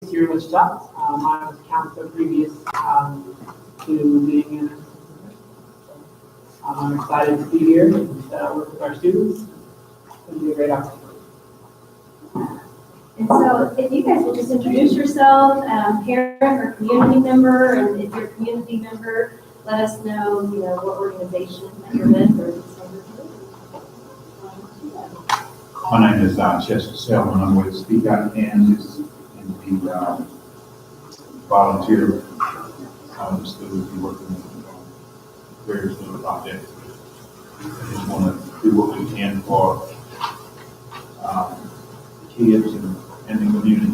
here in Wichita. I was a counselor previous to being in. I'm excited to be here and work with our students. It'll be a great opportunity. And so if you guys will just introduce yourself, parent or community member, and if you're a community member, let us know, what organization that you're with or the My name is Chester Selman. I'm with Speak Out Kansas and the volunteer schools we work with various little projects. We just want to do what we can for kids and the community.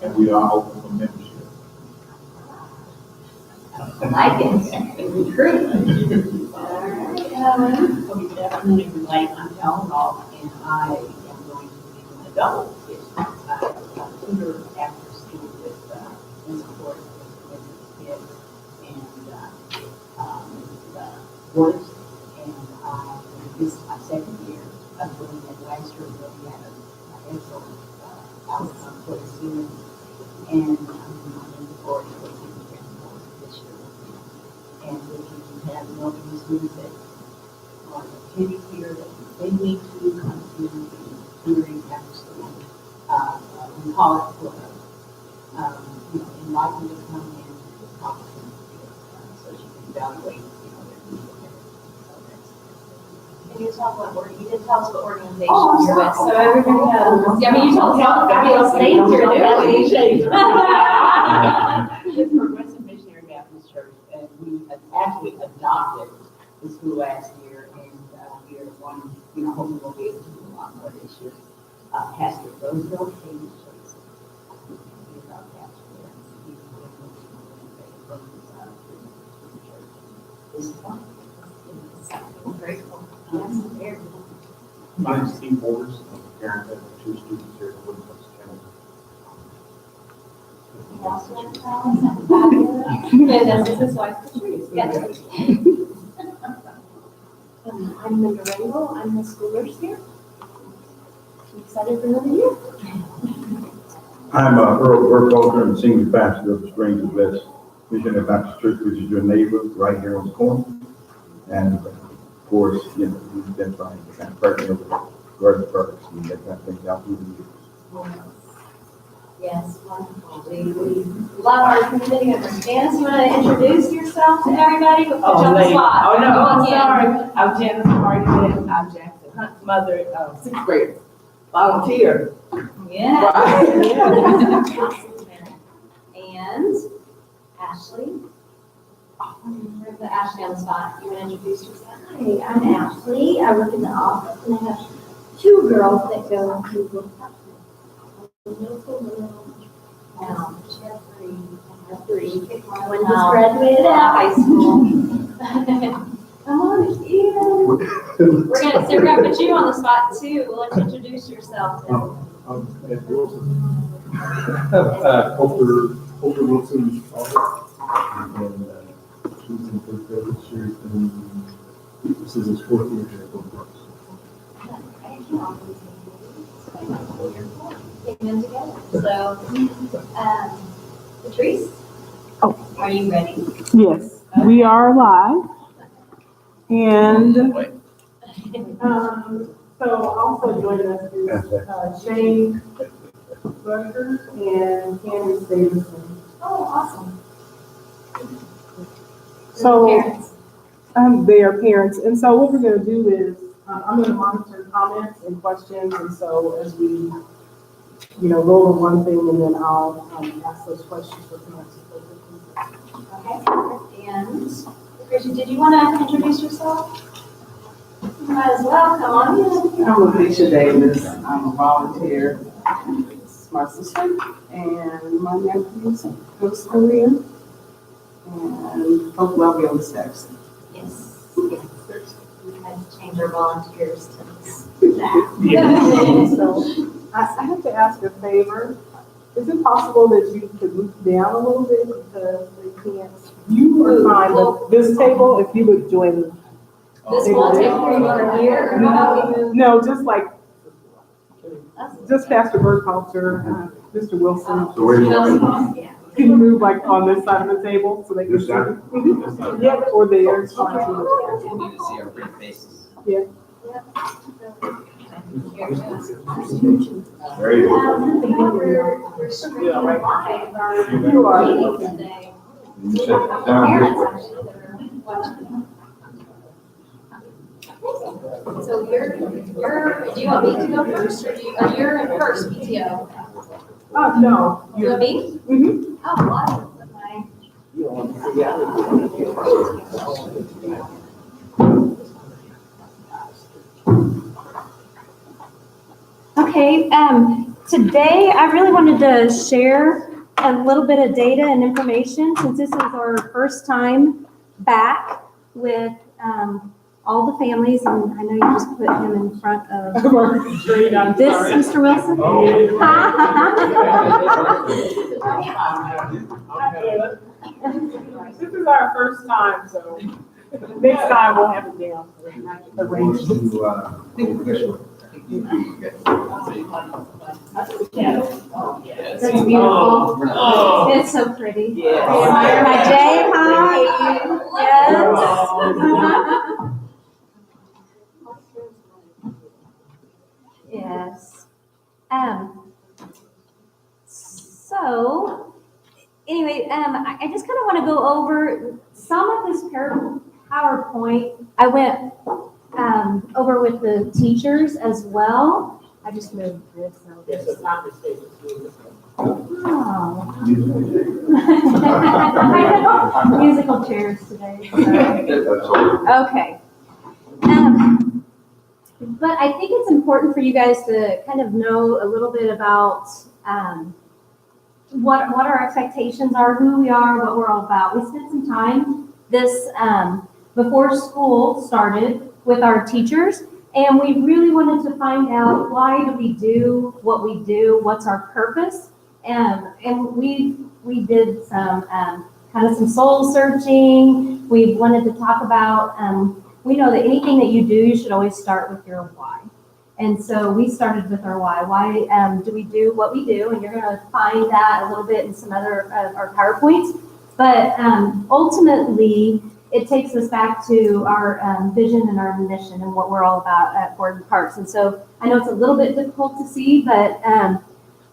And we are open for membership. I like it. Recruit. Good afternoon, everybody. I'm Helen Roth, and I am going to be an adult. I tutor after school with in support with kids and boys. And this is my second year of doing it. Last year, we had an excellent outcome for the students, and I'm looking forward to working with them this year. And if you have welcome students that kids here that they need to come to the tutoring after school. We call it for invite them to come in and talk to them so she can evaluate their needs. Can you talk what you did tell us what organization Oh, you're with, so everybody knows. Yeah, I mean, you told us all the fabulous things you're doing. It's Progressive Missionary Baptist Church, and we actually adopted the school last year, and we are one, hopefully we'll be able to do a lot more this year. Pastor Roosevelt came to church. He's our pastor there. He's this is fun. Very cool. Yes, very cool. My name is Steve Borders. I'm a parent of 2 students here at Woodlands County. This is wife Patrice. Yes. I'm Linda Rainbow. I'm the school nurse here. I'm excited for another year. I'm Earl Burkholder, and Senior Pastor of the Springs of Bliss Missionary Baptist Church, which is your neighbor right here on the corner. And of course, we've been trying to kind of partner with Garden Parks and that kind of thing out through the years. Yes, wonderful. We love our community members. Janice, you want to introduce yourself to everybody? We'll put you on the spot. Oh, no, Go I'm again. sorry. I'm Janice Martin. I'm Jackson Hunt's mother, 6th grader. Volunteer. Yeah. Right. And Ashley. Put Ashley on the spot. You want to introduce yourself? Hi, I'm Ashley. I work in the office and I have 2 girls that go to middle school, Jeffrey. I have 3. One just graduated out of high school. Come on, Ian. We're gonna put you on the spot too. We'll let you introduce yourself. Then. I'm Ed Wilson. Holter Wilson's father. And she's in 3rd grade this year. And this is his 4th year here at Golden Parks. Taking them together. So, Patrice, are you ready? Yes, we are live. And so also joining us is Shane Burger and Candace Davidson. Oh, awesome. So Parents. they are parents. And so what we're going to do is I'm going to monitor comments and questions. And so as we, go over one thing and then I'll ask those questions for parents. Okay. And Christian, did you want to introduce yourself? You might as well. Come on in. I'm Alicia Davis. I'm a volunteer. This is my sister and my nephews, Coach Korea, and Hope Lovey Steps. Yes. We had to change our volunteers to that. So I have to ask a favor. Is it possible that you could move down a little bit because they can't? You are fine, but this table, if you would join. This will take 3 more years. No, just like just Pastor Burkhalter, Mr. Wilson. So where do you want Yeah. Can you move like on this side of the table so they can This see? side? Mhm. Yeah, or there, it's fine too. We need to see our pretty faces. Yeah. There you go. We're streaming live our You are. meeting today. You sit down this way. So you're, do you want me to go first, or you're in first, PTO? Oh, no. You want me? Mhm. Oh, what? Okay, today I really wanted to share a little bit of data and information since this is our first time back with all the families, and I know you just put him in front of this, Mr. Wilson. This is our first time, so next time we'll have it down. Arranged. That's beautiful. It's so pretty. My Jay, hi. Yes. Yes. So, anyway, I just kind of want to go over some of this PowerPoint. I went over with the teachers as well. I just moved this. So Yes, it's not the state. Oh. Musical chairs today. So. Okay. But I think it's important for you guys to kind of know a little bit about what our expectations are, who we are, what we're all about. We spent some time this before school started with our teachers, and we really wanted to find out why do we do what we do, what's our purpose, and we did some kind of some soul searching. We wanted to talk about. We know that anything that you do, you should always start with your why. And so we started with our why. Why do we do what we do? And you're going to find that a little bit in some other of our PowerPoints. But ultimately, it takes us back to our vision and our mission and what we're all about at Gordon Parks. And so I know it's a little bit difficult to see, but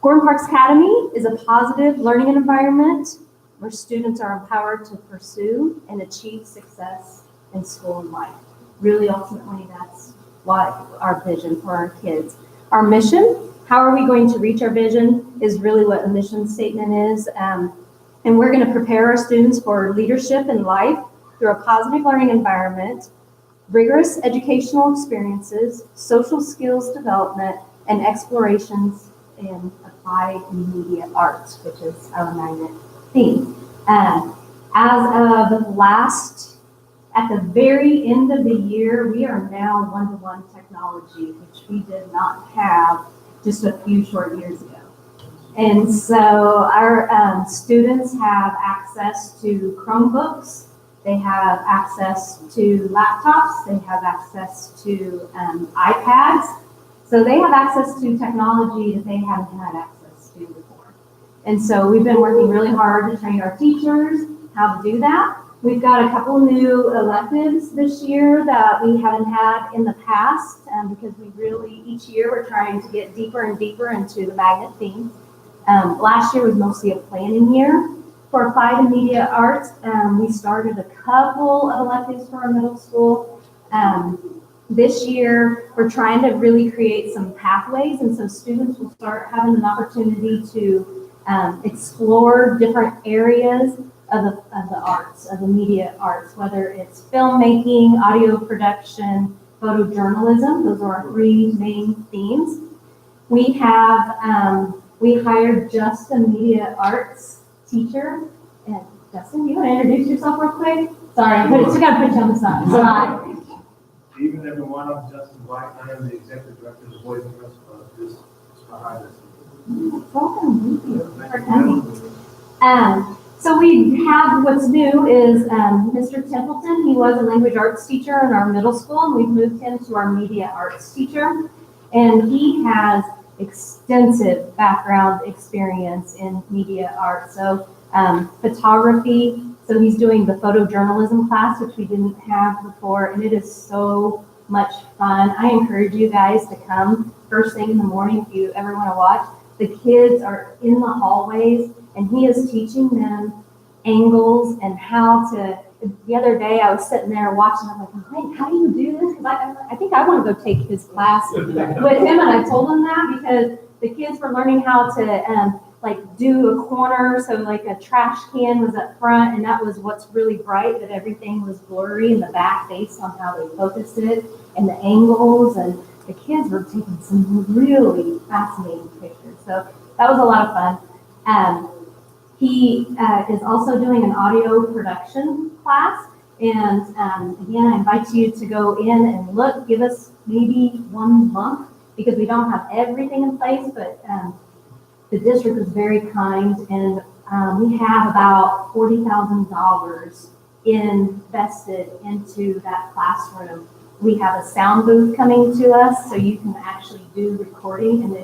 Gordon Parks Academy is a positive learning environment where students are empowered to pursue and achieve success in school and life. Really, ultimately, that's what our vision for our kids. Our mission, how are we going to reach our vision, is really what a mission statement is. And we're going to prepare our students for leadership in life through a positive learning environment, rigorous educational experiences, social skills development, and explorations in applied and media arts, which is our magnet theme. As of at the very end of the year, we are now one-to-one technology, which we did not have just a few short years ago. And so our students have access to Chromebooks, they have access to laptops, they have access to iPads. So they have access to technology that they haven't had access to before. And so we've been working really hard to train our teachers how to do that. We've got a couple new electives this year that we haven't had in the past because we really, each year, we're trying to get deeper and deeper into the magnet theme. Last year was mostly a planning year for applied and media arts. We started a couple of electives for our middle school. This year, we're trying to really create some pathways, and so students will start having an opportunity to explore different areas of the arts, of the media arts, whether it's filmmaking, audio production, photojournalism. Those are our three main themes. We have, we hired just a media arts teacher. And Justin, you want to introduce yourself real quick? Sorry, I got to put you on the side. Sorry. Even everyone, I'm Justin White, I am the executive director of the Boys and Girls Club, just behind us. Welcome, thank you for coming. So we have, what's new is Mr. Templeton. He was a language arts teacher in our middle school, and we've moved him to our media arts teacher. And he has extensive background experience in media art. So photography, so he's doing the photojournalism class, which we didn't have before, and it is so much fun. I encourage you guys to come first thing in the morning if you ever want to watch. The kids are in the hallways, and he is teaching them angles and how to. The other day I was sitting there watching, I'm like, wait, how do you do this? Because I think I want to go take his class with him, and I told him that because the kids were learning how to like do a corner, so like a trash can was up front, and that was what's really bright, that everything was blurry in the back based on how they focused it, and the angles, and the kids were taking some really fascinating pictures. So that was a lot of fun. He is also doing an audio production class, and again, I invite you to go in and look, give us maybe 1 month, because we don't have everything in place, but the district is very kind, and we have about $40,000 invested into that classroom. We have a sound booth coming to us, so you can actually do recording, and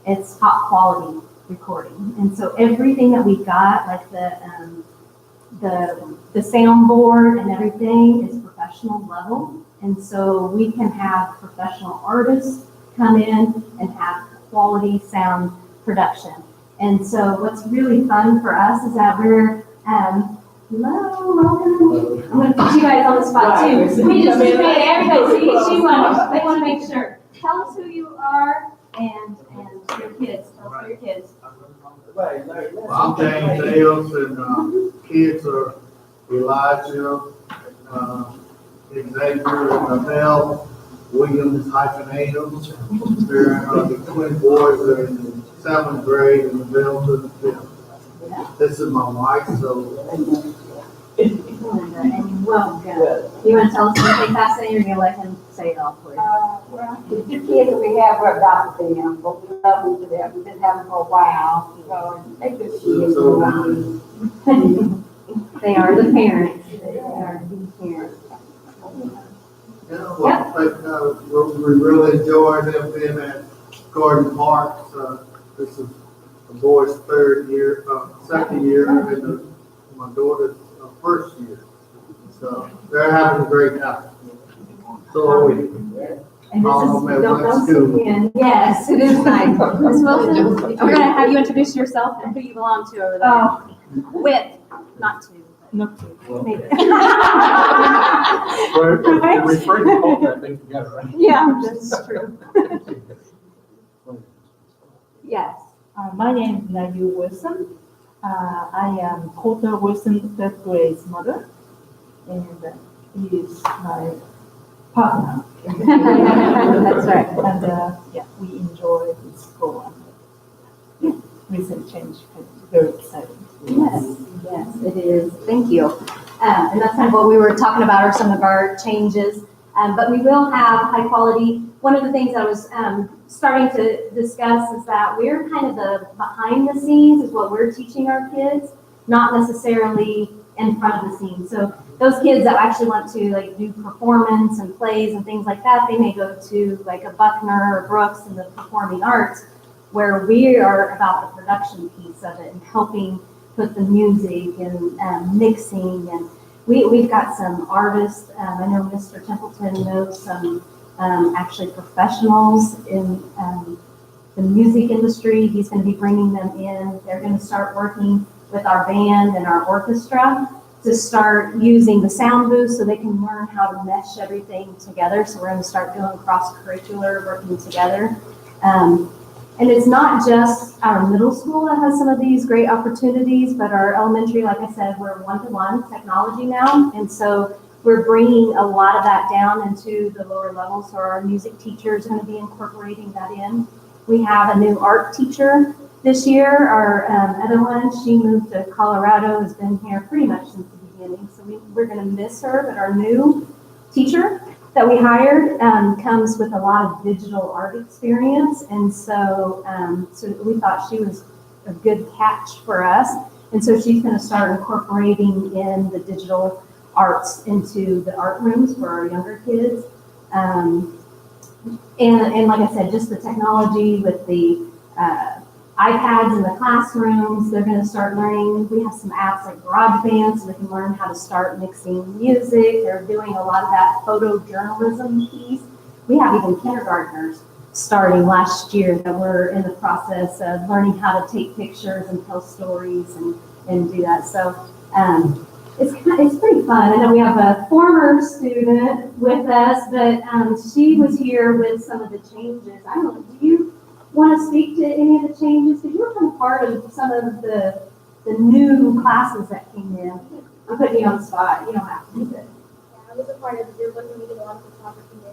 it's top quality recording. And so everything that we got, like the soundboard and everything, is professional level. And so we can have professional artists come in and have quality sound production. And so what's really fun for us is that we're, hello, welcome. I'm going to put you guys on the spot too. We just made everybody see each one. They want to make sure. Tell us who you are and your kids. Tell us who your kids. I'm James Ailes, and kids are Elijah, Xavier, and Abel Williams -Adams. They're the twin boys are in the 7th grade and Abel's in the 5th. This is my wife, so. And welcome. You want to tell us something fascinating, or are you going to let him say it all for you? Well, the 2 kids that we have, we're adopted them, but we love each of them. We've been having for a while, so they good kids. They are the parents. They are the parents. Yeah, well, we really enjoy them being at Garden Park. This is the boys' 2nd year, 2nd year, and my daughter's 1st year. So they're having a great time. So are we. And this is, don't sneak in. Yes, it is nice. Ms. Wilson, we're going to have you introduce yourself and who you belong to over there. With, not to. Not to. Maybe. We're referring to all that thing together, right? Yeah, that's true. Yes. My name is Nayu Wilson. I am Coulter Wilson, 3rd grade's mother, and he is my partner. That's right. And yeah, we enjoy this program. Yeah, recent change, very exciting. Yes, yes, it is. Thank you. And that's kind of what we were talking about, are some of our changes. But we will have high quality. One of the things I was starting to discuss is that we're kind of the behind the scenes is what we're teaching our kids, not necessarily in front of the scenes. So those kids that actually want to like do performance and plays and things like that, they may go to like a Buckner or Brooks in the performing arts, where we are about the production piece of it and helping put the music and mixing. And we've got some artists. I know Mr. Templeton knows some actually professionals in the music industry. He's going to be bringing them in. They're going to start working with our band and our orchestra to start using the sound booth so they can learn how to mesh everything together. So we're going to start doing cross-curricular, working together. And it's not just our middle school that has some of these great opportunities, but our elementary, like I said, we're one-to-one technology now. And so we're bringing a lot of that down into the lower levels. So our music teacher is going to be incorporating that in. We have a new art teacher this year. Our other one, she moved to Colorado, has been here pretty much since the beginning. So we're going to miss her, but our new teacher that we hired comes with a lot of digital art experience. And so, so we thought she was a good catch for us. And so she's going to start incorporating in the digital arts into the art rooms for our younger kids. and like I said, just the technology with the iPads in the classrooms, they're gonna start learning. We have some apps like GarageBand, so they can learn how to start mixing music. They're doing a lot of that photojournalism piece. We have even kindergartners starting last year that were in the process of learning how to take pictures and tell stories and do that. So it's pretty fun. I know we have a former student with us, but she was here with some of the changes. I don't know, do you want to speak to any of the changes? Because you were kind of part of some of the new classes that came in. I'm putting you on the spot. You don't have to do it. Yeah, I was a part of the group looking. We did a lot of photography there.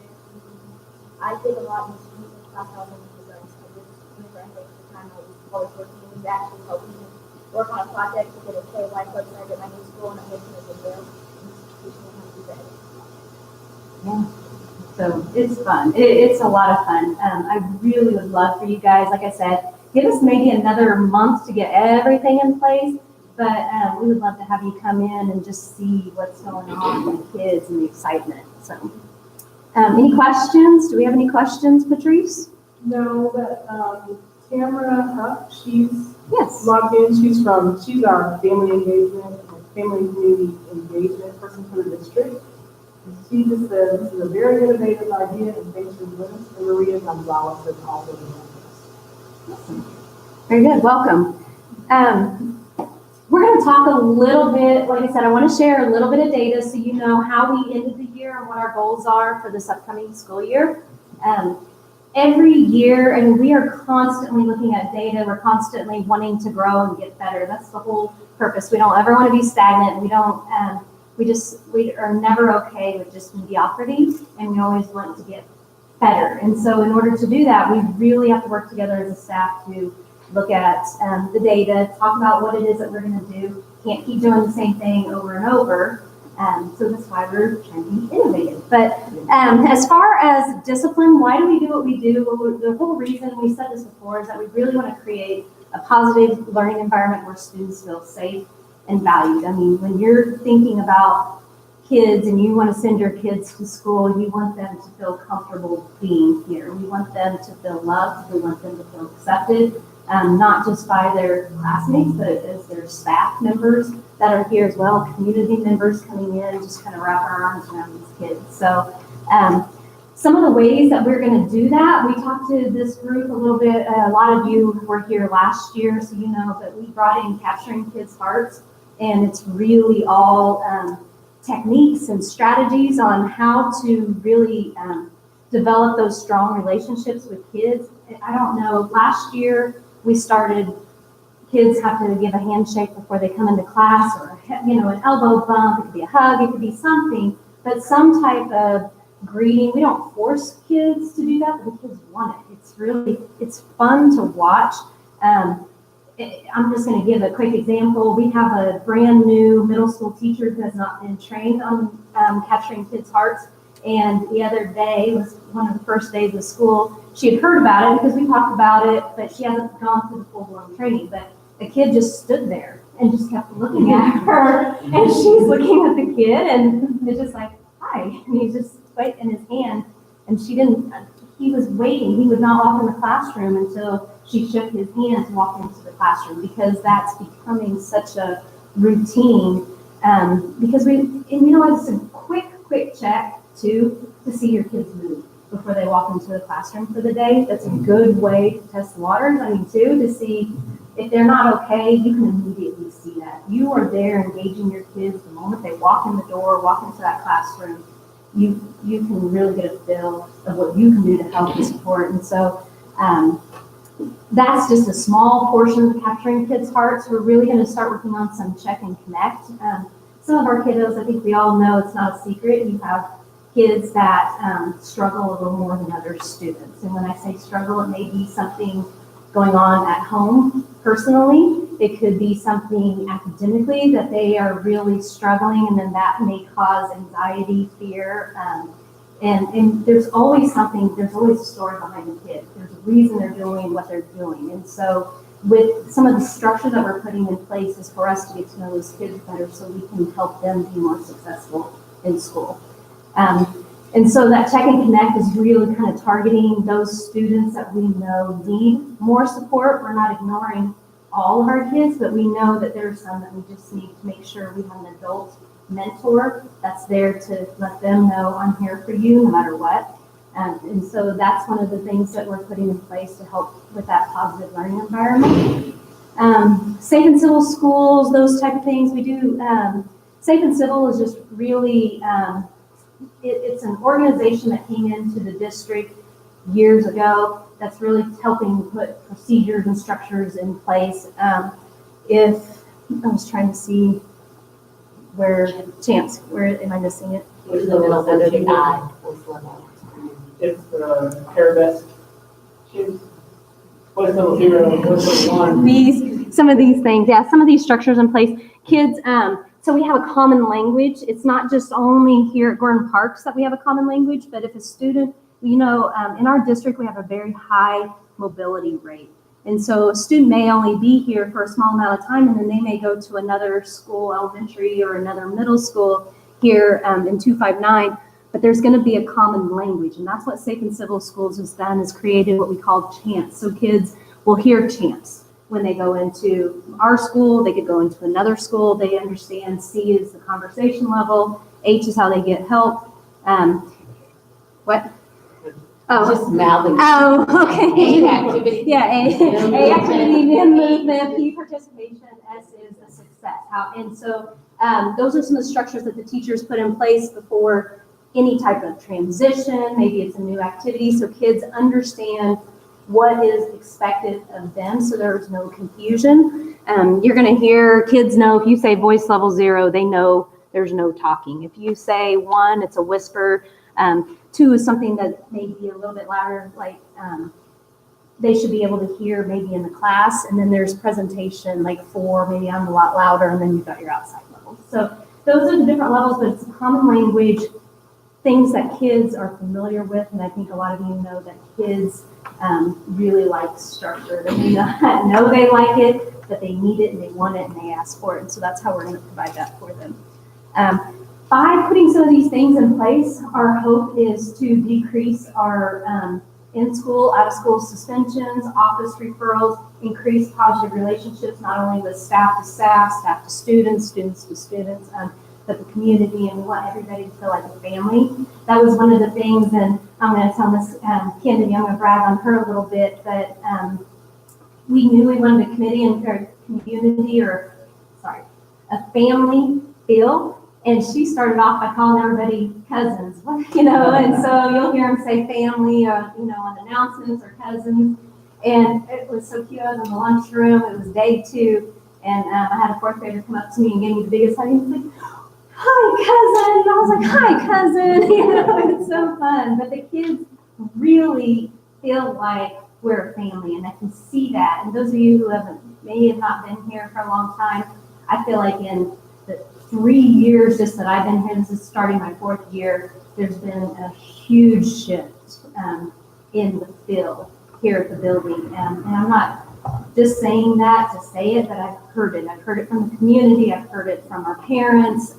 I did a lot in the students class. I was in the design. So I did whenever I had the time I was always working. We actually helped me work on a project to get a KY website at my new school, and I'm making a video and teaching them how to do that. Yeah. So it's fun. It's a lot of fun. I really would love for you guys, like I said, give us maybe another month to get everything in place, but we would love to have you come in and just see what's going on with the kids and the excitement. So, any questions? Do we have any questions, Patrice? No, but Tamara Huff, she's Yes. logged in. She's our family engagement, family community engagement person for the district. She just said, this is a very innovative idea, and thanks for doing this. And Maria Gonzalez is also doing this. Very good. Welcome. We're going to talk a little bit, like I said, I want to share a little bit of data so you know how we ended the year and what our goals are for this upcoming school year. Every year, and we are constantly looking at data, we're constantly wanting to grow and get better. That's the whole purpose. We don't ever want to be stagnant. We are never okay with just mediocrity, and we always want to get better. And so in order to do that, we really have to work together as a staff to look at the data, talk about what it is that we're going to do. Can't keep doing the same thing over and over. So that's why we're trying to be innovative. But as far as discipline, why do we do what we do? Well, the whole reason, we said this before, is that we really want to create a positive learning environment where students feel safe and valued. I mean, when you're thinking about kids and you want to send your kids to school, you want them to feel comfortable being here. We want them to feel loved. We want them to feel accepted, not just by their classmates, but as their staff members that are here as well, community members coming in, just kind of wrap our arms around these kids. So some of the ways that we're going to do that, we talked to this group a little bit. A lot of you were here last year, so you know that we brought in Capturing Kids' Hearts, and it's really all techniques and strategies on how to really develop those strong relationships with kids. I don't know, last year we started, kids have to give a handshake before they come into class, or an elbow bump, it could be a hug, it could be something, but some type of greeting. We don't force kids to do that, but the kids want it. It's fun to watch. I'm just going to give a quick example. We have a brand new middle school teacher who has not been trained on Capturing Kids' Hearts. And the other day was one of the first days of school. She had heard about it because we talked about it, but she hasn't gone through the full-blown training. But the kid just stood there and just kept looking at her. And she's looking at the kid, and it's just like, hi. And he's just in his hand. And he was waiting. He would not walk in the classroom until she shook his hand to walk into the classroom, because that's becoming such a routine. Because it's a quick check to see your kids move before they walk into the classroom for the day. That's a good way to test the waters. To see if they're not okay, you can immediately see that. You are there engaging your kids the moment they walk in the door, walk into that classroom. You can really get a feel of what you can do to help and support. And so that's just a small portion of Capturing Kids' Hearts. We're really going to start working on some check and connect. Some of our kiddos, I think we all know, it's not a secret. You have kids that struggle a little more than other students. And when I say struggle, it may be something going on at home personally. It could be something academically that they are really struggling, and then that may cause anxiety, fear, and there's always a story behind the kid. There's a reason they're doing what they're doing. And so with some of the structure that we're putting in place is for us to get to know those kids better so we can help them be more successful in school. And so that Check and Connect is really kind of targeting those students that we know need more support. We're not ignoring all of our kids, but we know that there are some that we just need to make sure we have an adult mentor that's there to let them know I'm here for you no matter what. And so that's one of the things that we're putting in place to help with that positive learning environment. Safe and Civil schools, those type of things we do. Safe and Civil is just really, it's an organization that came into the district years ago that's really helping put procedures and structures in place. If I was trying to see where am I missing it? Here's the middle under the I, voice level. It's the Parabest shoes. Voice level 0, voice level 1. Some of these things, yeah, some of these structures in place. Kids, so we have a common language. It's not just only here at Gordon Parks that we have a common language, but if a student, in our district, we have a very high mobility rate. And so a student may only be here for a small amount of time, and then they may go to another school, elementary, or another middle school here in 259, but there's going to be a common language. And that's what Safe and Civil Schools has done, is created what we call chants. So kids will hear chants when they go into our school. They could go into another school. They understand C is the conversation level, H is how they get help. What? Oh. Just mouthing. Oh, okay. A activity. Yeah, A activity, N movement, P participation, S is the success. And so those are some of the structures that the teachers put in place before any type of transition. Maybe it's a new activity, so kids understand what is expected of them, so there's no confusion. You're going to hear kids know if you say voice level 0, they know there's no talking. If you say 1, it's a whisper. 2 is something that may be a little bit louder, like they should be able to hear maybe in the class. And then there's presentation, like 4, maybe I'm a lot louder, and then you've got your outside levels. So those are the different levels, but it's a common language, things that kids are familiar with. And I think a lot of you know that kids really like structure. They may not know they like it, but they need it and they want it and they ask for it. And so that's how we're going to provide that for them. By putting some of these things in place, our hope is to decrease our in-school, out-of-school suspensions, office referrals, increase positive relationships, not only with staff to staff, staff to students, students to students, but the community, and we want everybody to feel like a family. That was one of the things, and I'm going to tell Miss Kennedy, I'm going to brag on her a little bit, but we knew we wanted a a family feel. And she started off by calling everybody cousins, and so you'll hear them say family, on announcements or cousins. And it was so cute. I was in the lunchroom. It was day 2, and I had a 4th grader come up to me and gave me the biggest hug. He was like, "Hi, cousin." And I was like, "Hi, cousin." It's so fun. But the kids really feel like we're a family, and I can see that. And those of you who may have not been here for a long time, I feel like in the 3 years just that I've been here, this is starting my 4th year, there's been a huge shift in the feel here at the building. And I'm not just saying that to say it, but I've heard it. I've heard it from the community. I've heard it from our parents.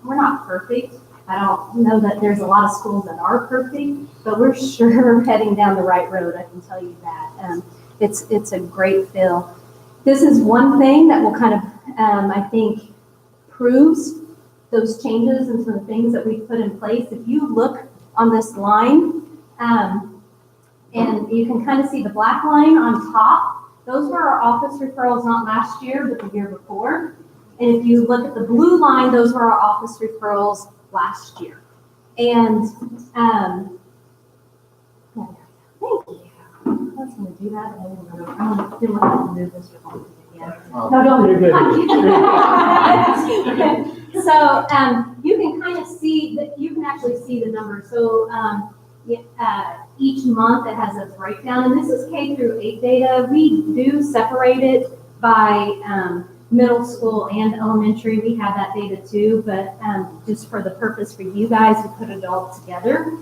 We're not perfect. I don't know that there's a lot of schools that are perfect, but we're sure heading down the right road. I can tell you that. It's a great feel. This is one thing that will kind of, I think, proves those changes and some of the things that we've put in place. If you look on this line, and you can kind of see the black line on top, those were our office referrals, not last year, but the year before. And if you look at the blue line, those were our office referrals last year. And thank you. I was going to do that. I didn't want to do this or again. No, don't. You're good. So you can kind of see that. You can actually see the numbers. So each month it has a breakdown, and this is K through 8 data. We do separate it by middle school and elementary. We have that data too, but just for the purpose for you guys, we put it all together.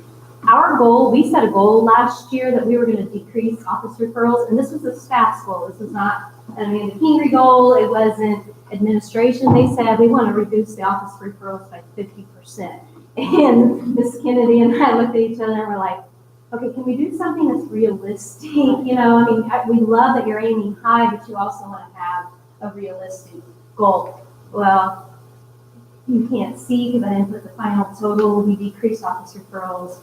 Our goal, we set a goal last year that we were going to decrease office referrals, and this was a staff's goal. This was not the Kingery goal. It wasn't administration. They said we want to reduce the office referrals by 50%. And Miss Kennedy and I looked at each other and we're like, okay, can we do something that's realistic? You know, I mean, we love that you're aiming high, but you also want to have a realistic goal. Well, you can't see because I didn't put the final total. We decreased office referrals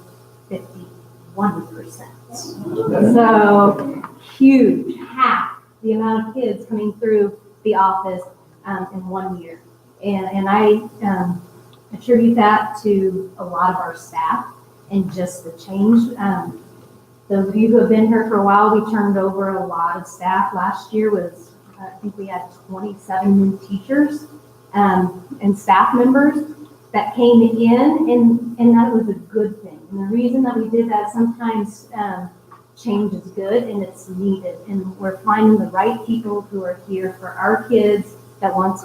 51%. So huge, half the amount of kids coming through the office in 1 year. And I attribute that to a lot of our staff and just the change. Those of you who have been here for a while, we turned over a lot of staff. Last year was, I think we had 27 new teachers and staff members that came in, and that was a good thing. And the reason that we did that, sometimes change is good and it's needed, and we're finding the right people who are here for our kids that want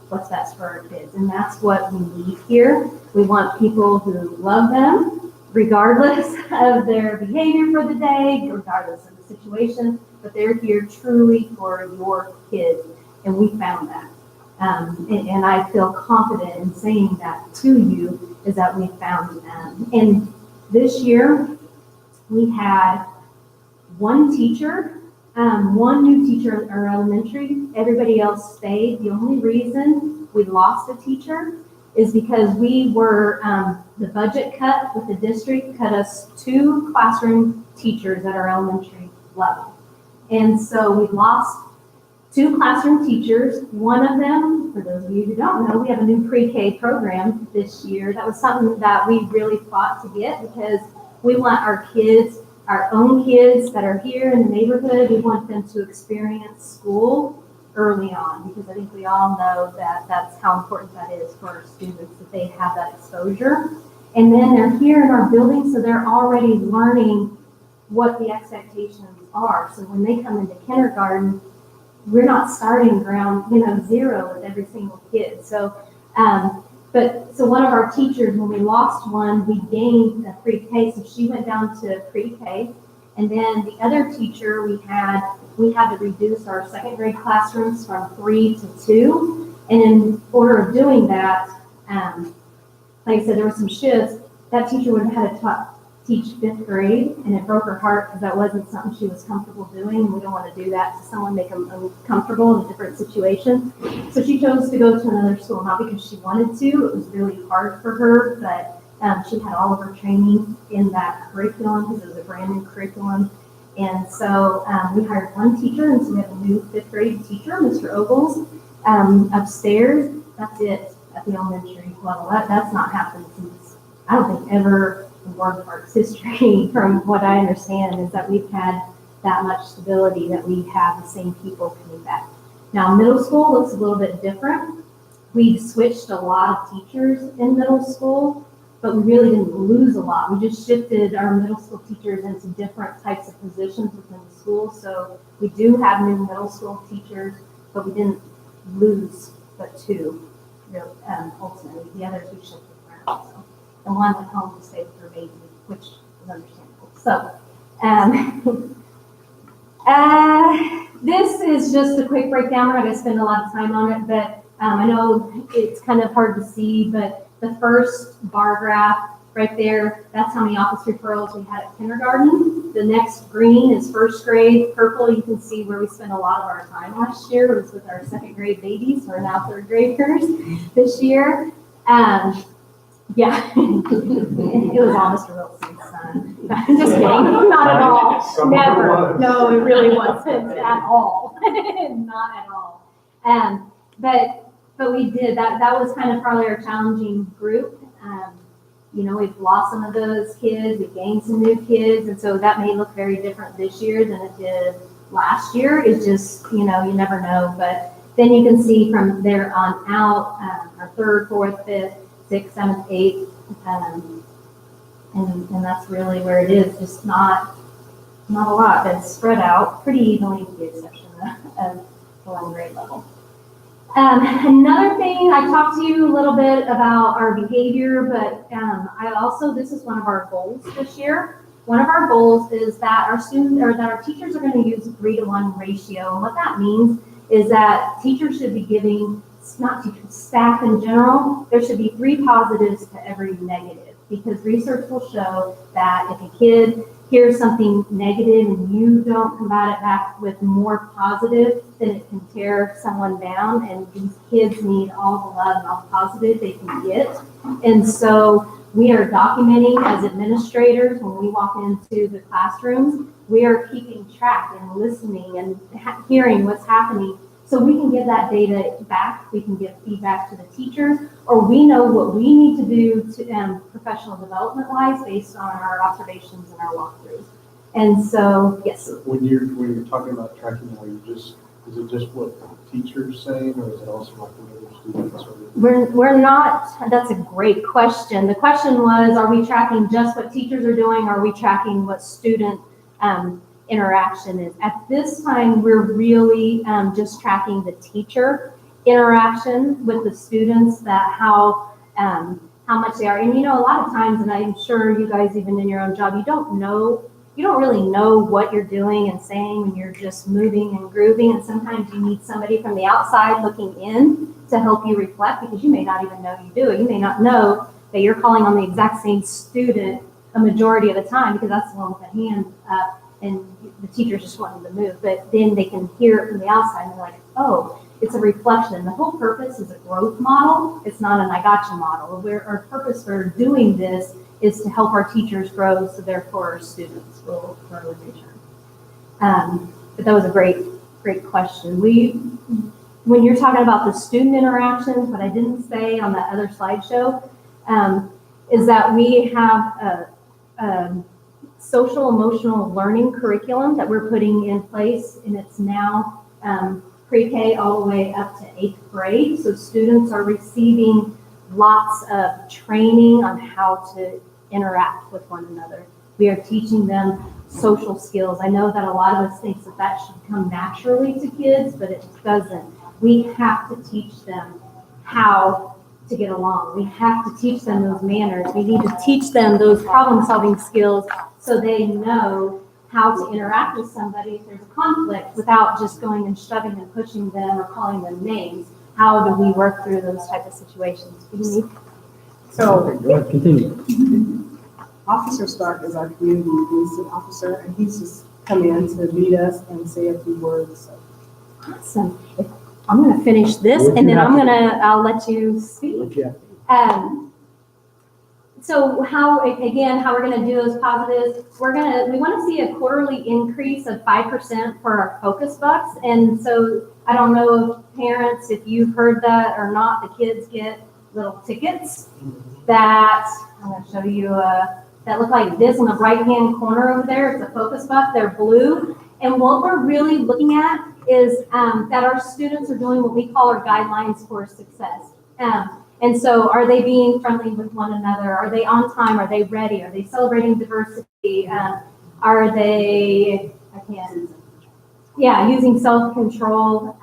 what's best for our kids, and that's what we need here. We want people who love them, regardless of their behavior for the day, regardless of the situation, but they're here truly for your kids, and we found that. And I feel confident in saying that to you, is that we found them. And this year, we had one teacher, one new teacher in our elementary. Everybody else stayed. The only reason we lost a teacher is because we were, the budget cut with the district cut us 2 classroom teachers at our elementary level. And so we lost 2 classroom teachers. One of them, for those of you who don't know, we have a new pre-K program this year. That was something that we really fought to get because we want our kids, our own kids that are here in the neighborhood, we want them to experience school early on, because I think we all know that that's how important that is for our students, that they have that exposure. And then they're here in our building, so they're already learning what the expectations are. So when they come into kindergarten, we're not starting ground, zero with every single kid. So, so one of our teachers, when we lost one, we gained a pre-K, so she went down to pre-K. And then the other teacher we had to reduce our second grade classrooms from 3 to 2. And in order of doing that, like I said, there were some shifts. That teacher would have had to teach 5th grade, and it broke her heart because that wasn't something she was comfortable doing. We don't want to do that to someone, make them uncomfortable in a different situation. So she chose to go to another school, not because she wanted to. It was really hard for her, but she had all of her training in that curriculum because it was a brand new curriculum. And so we hired one teacher, and so we have a new 5th grade teacher, Mr. Ogles, upstairs. That's it at the elementary level. That's not happened since, I don't think, ever in Warren Park's history. From what I understand, is that we've had that much stability, that we have the same people coming back. Now, middle school looks a little bit different. We've switched a lot of teachers in middle school, but we really didn't lose a lot. We just shifted our middle school teachers into different types of positions within the school. So we do have new middle school teachers, but we didn't lose but 2, ultimately. The others we shifted around. So. And one went home to stay with her baby, which is understandable. So, this is just a quick breakdown. We're not going to spend a lot of time on it, but I know it's kind of hard to see, but the first bar graph right there, that's how many office referrals we had at kindergarten. The next green is 1st grade. Purple, you can see where we spent a lot of our time last year. It was with our 2nd grade babies. We're now 3rd graders this year. Yeah, it was all Mr. Wilson's son. I'm just kidding, not at all, never. No, it really wasn't at all, not at all. But we did, that was kind of probably our challenging group. We've lost some of those kids, we gained some new kids, and so that may look very different this year than it did last year. It's just, you never know. But then you can see from there on out, our 3rd, 4th, 5th, 6th, 7th, 8th, and that's really where it is. Just not a lot. It's spread out pretty evenly, with the exception of the 1 grade level. Another thing, I talked to you a little bit about our behavior, but this is one of our goals this year. One of our goals is that our teachers are going to use a 3-to-1 ratio. And what that means is that teachers should be giving not teachers, staff in general, there should be 3 positives to every negative, because research will show that if a kid hears something negative and you don't combat it back with more positive, then it can tear someone down, and these kids need all the love and all the positive they can get. And so we are documenting as administrators when we walk into the classrooms, we are keeping track and listening and hearing what's happening, so we can give that data back, we can give feedback to the teachers, or we know what we need to do to professional development wise based on our observations and our walkthroughs. And so, yes. When you're talking about tracking, is it just what the teacher's saying, or is it also like the other students? We're not, that's a great question. The question was, are we tracking just what teachers are doing, or are we tracking what student interaction is? At this time, we're really just tracking the teacher interaction with the students, that how much they are. And a lot of times, and I'm sure you guys, even in your own job, you don't really know what you're doing and saying, and you're just moving and grooving. And sometimes you need somebody from the outside looking in to help you reflect, because you may not even know you do it. You may not know that you're calling on the exact same student a majority of the time, because that's the one with the hand up and the teacher's just wanting to move. But then they can hear it from the outside and they're like, oh, it's a reflection. The whole purpose is a growth model. It's not an I gotcha model. Our purpose for doing this is to help our teachers grow, so therefore our students will grow in return. But that was a great question. When you're talking about the student interactions, what I didn't say on that other slideshow is that we have a social emotional learning curriculum that we're putting in place, and it's now pre-K all the way up to 8th grade. So students are receiving lots of training on how to interact with one another. We are teaching them social skills. I know that a lot of us think that should come naturally to kids, but it doesn't. We have to teach them how to get along. We have to teach them those manners. We need to teach them those problem-solving skills so they know how to interact with somebody if there's a conflict without just going and shoving and pushing them or calling them names. How do we work through those type of situations? So, Go ahead, continue. Officer Stark is our community policing officer, and he's just come in to meet us and say a few words. So. Awesome. I'm going to finish this, and then I'll let you speak. So how we're going to do those positives, we want to see a quarterly increase of 5% for our focus bucks. And so I don't know if parents, if you've heard that or not, the kids get little tickets that, I'm going to show you, that look like this on the right-hand corner over there. It's a focus buck, they're blue. And what we're really looking at is that our students are doing what we call our guidelines for success. And so are they being friendly with one another? Are they on time? Are they ready? Are they celebrating diversity? Are they, using self-control?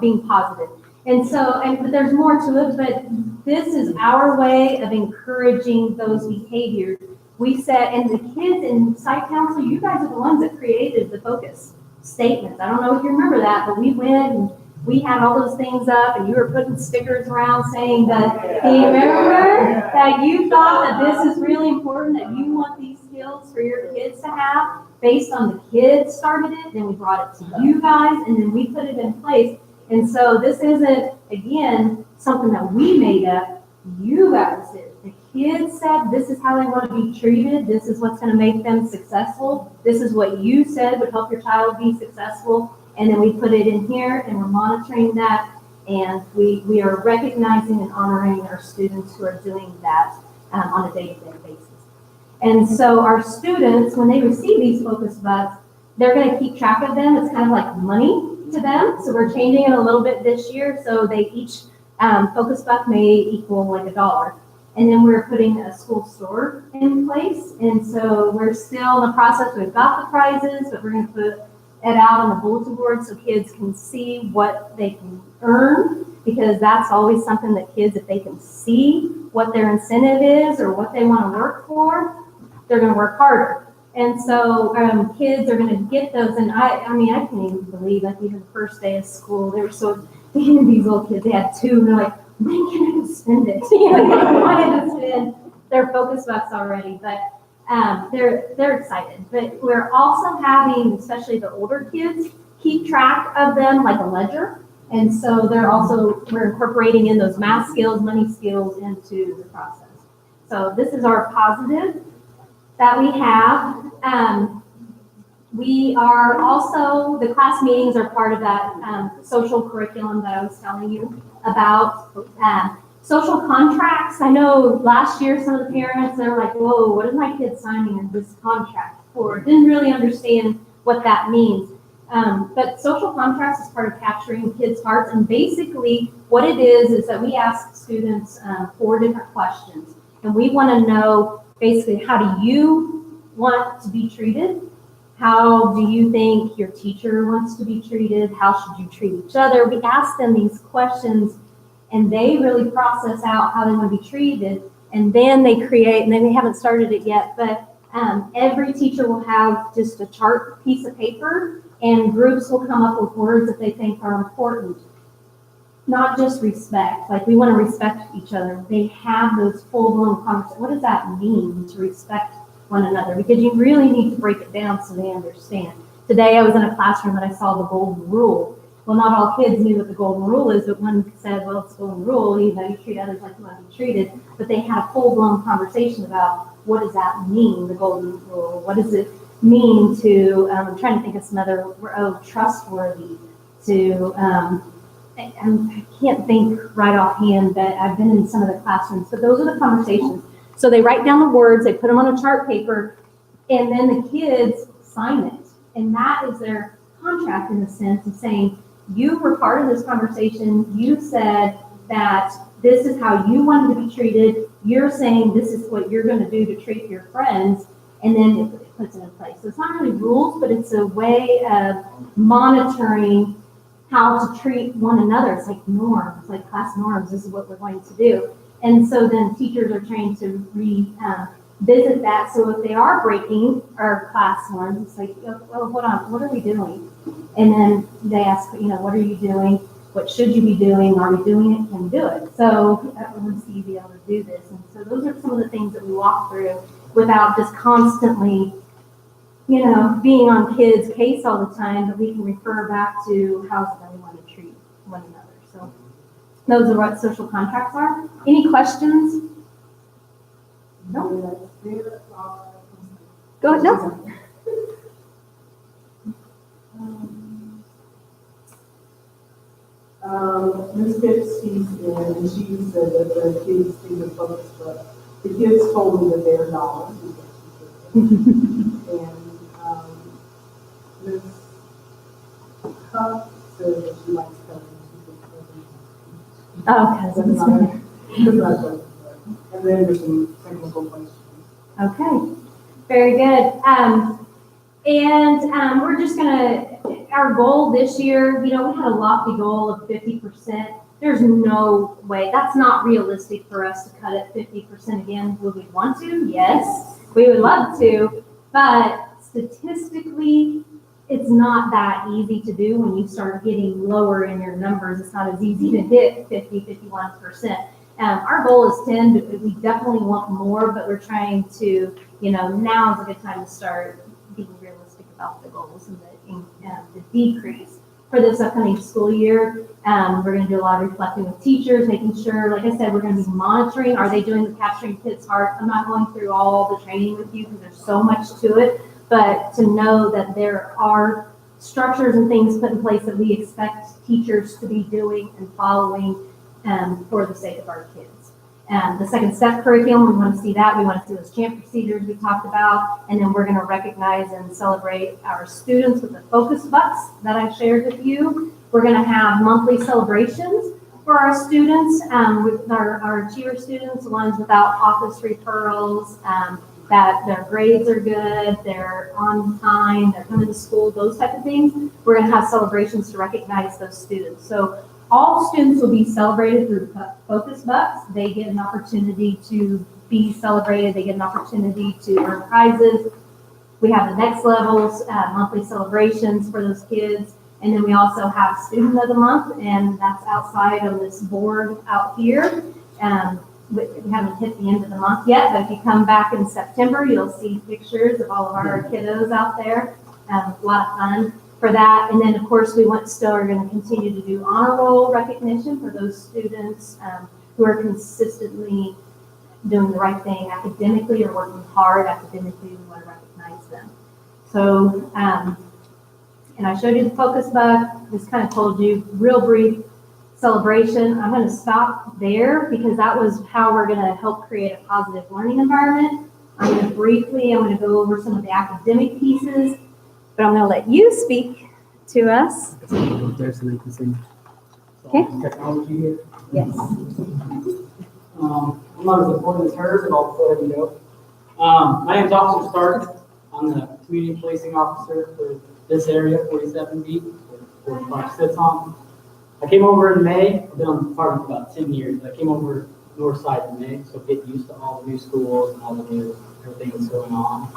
Being positive. And so, but there's more to it, but this is our way of encouraging those behaviors. We said, and the kids in site council, you guys are the ones that created the focus statements. I don't know if you remember that, but we went and we had all those things up, and you were putting stickers around saying that, do you remember that you thought that this is really important, that you want these skills for your kids to have based on the kids started it, then we brought it to you guys, and then we put it in place. And so this isn't, again, something that we made up, you guys did. The kids said this is how they want to be treated, this is what's going to make them successful, this is what you said would help your child be successful. And then we put it in here, and we're monitoring that, and we are recognizing and honoring our students who are doing that on a day-to-day basis. And so our students, when they receive these focus bucks, they're going to keep track of them. It's kind of like money to them. So we're changing it a little bit this year. So they each focus buck may equal like $1. And then we're putting a school store in place. And so we're still in the process. We've got the prizes, but we're going to put it out on the bulletin board so kids can see what they can earn, because that's always something that kids, if they can see what their incentive is or what they want to work for, they're going to work harder. And so kids are going to get those. And I can't even believe, like, even the first day of school, they were so these little kids, they had two, and they're like, when can I go spend it? You know, they wanted to spend their focus bucks already, but they're excited. But we're also having, especially the older kids, keep track of them like a ledger. And so we're incorporating in those math skills, money skills into the process. So this is our positive that we have. We are also, the class meetings are part of that social curriculum that I was telling you about. Social contracts, I know last year some of the parents, they were like, whoa, what is my kid signing in this contract for? Didn't really understand what that means. But social contracts is part of capturing kids' hearts. And basically what it is that we ask students 4 different questions. And we want to know basically, how do you want to be treated? How do you think your teacher wants to be treated? How should you treat each other? We ask them these questions, and they really process out how they want to be treated. And then they create, and then we haven't started it yet, but every teacher will have just a chart piece of paper, and groups will come up with words that they think are important. Not just respect, like we want to respect each other. They have those full-blown conversations. What does that mean to respect one another? Because you really need to break it down so they understand. Today I was in a classroom and I saw the golden rule. Well, not all kids knew what the golden rule is, but one said, well, it's the golden rule, you know, you treat others like you want to be treated. But they had a full-blown conversation about what does that mean, the golden rule? What does it mean to, I'm trying to think of some other, trustworthy, to, I can't think right offhand, but I've been in some of the classrooms, but those are the conversations. So they write down the words, they put them on a chart paper, and then the kids sign it. And that is their contract in the sense of saying, you were part of this conversation, you said that this is how you wanted to be treated, you're saying this is what you're going to do to treat your friends, and then it puts it in place. So it's not really rules, but it's a way of monitoring how to treat one another. It's like norms, like class norms. This is what we're going to do. And so then teachers are trained to revisit that. So if they are breaking our class norms, it's like, oh, hold on, what are we doing? And then they ask, what are you doing? What should you be doing? Are we doing it? Can we do it? So I want to see you be able to do this. And so those are some of the things that we walk through without just constantly being on kids' case all the time, but we can refer back to how we want to treat one another. So those are what social contracts are. Any questions? No? Go ahead, no. Ms. Pitts, she's in, and she said that the kids do the focus, but the kids told me that they're dollars. And Ms. Huff said that she likes coloring. And then there's some technical questions. Okay, very good. And we're just our goal this year, we had a lofty goal of 50%. There's no way, that's not realistic for us to cut it 50% again. Would we want to? Yes, we would love to, but statistically, it's not that easy to do when you start getting lower in your numbers. It's not as easy to hit 50, 51%. Our goal is 10, but we definitely want more, but we're trying to, now is a good time to start being realistic about the goals and the decrease. For this upcoming school year, we're going to do a lot of reflecting with teachers, making sure, like I said, we're going to be monitoring. Are they doing the capturing kids' heart? I'm not going through all the training with you because there's so much to it, but to know that there are structures and things put in place that we expect teachers to be doing and following for the sake of our kids. The second step curriculum, we want to see that. We want to see those champ procedures we talked about, and then we're going to recognize and celebrate our students with the focus bucks that I shared with you. We're going to have monthly celebrations for our students, with our achiever students, the ones without office referrals, that their grades are good, they're on time, they're coming to school, those type of things. We're going to have celebrations to recognize those students. So all students will be celebrated through focus bucks. They get an opportunity to be celebrated. They get an opportunity to earn prizes. We have the next levels, monthly celebrations for those kids. And then we also have Student of the Month, and that's outside on this board out here. We haven't hit the end of the month yet, but if you come back in September, you'll see pictures of all of our kiddos out there. A lot of fun for that. And then, of course, we still are going to continue to do honor roll recognition for those students who are consistently doing the right thing academically or working hard academically. We want to recognize them. So, and I showed you the focus bug. This kind of told you real brief celebration. I'm going to stop there because that was how we're going to help create a positive learning environment. I'm going to go over some of the academic pieces, but I'm going to let you speak to us. There's the thing. Okay. Technology here. Yes. I'm not as important as her, but I'll go ahead and go. My name's Officer Stark. I'm the community policing officer for this area, 47B, where 45 sits on. I came over in May. I've been on the department for about 10 years. I came over north side in May, so get used to all the new schools and all the new everything that's going on.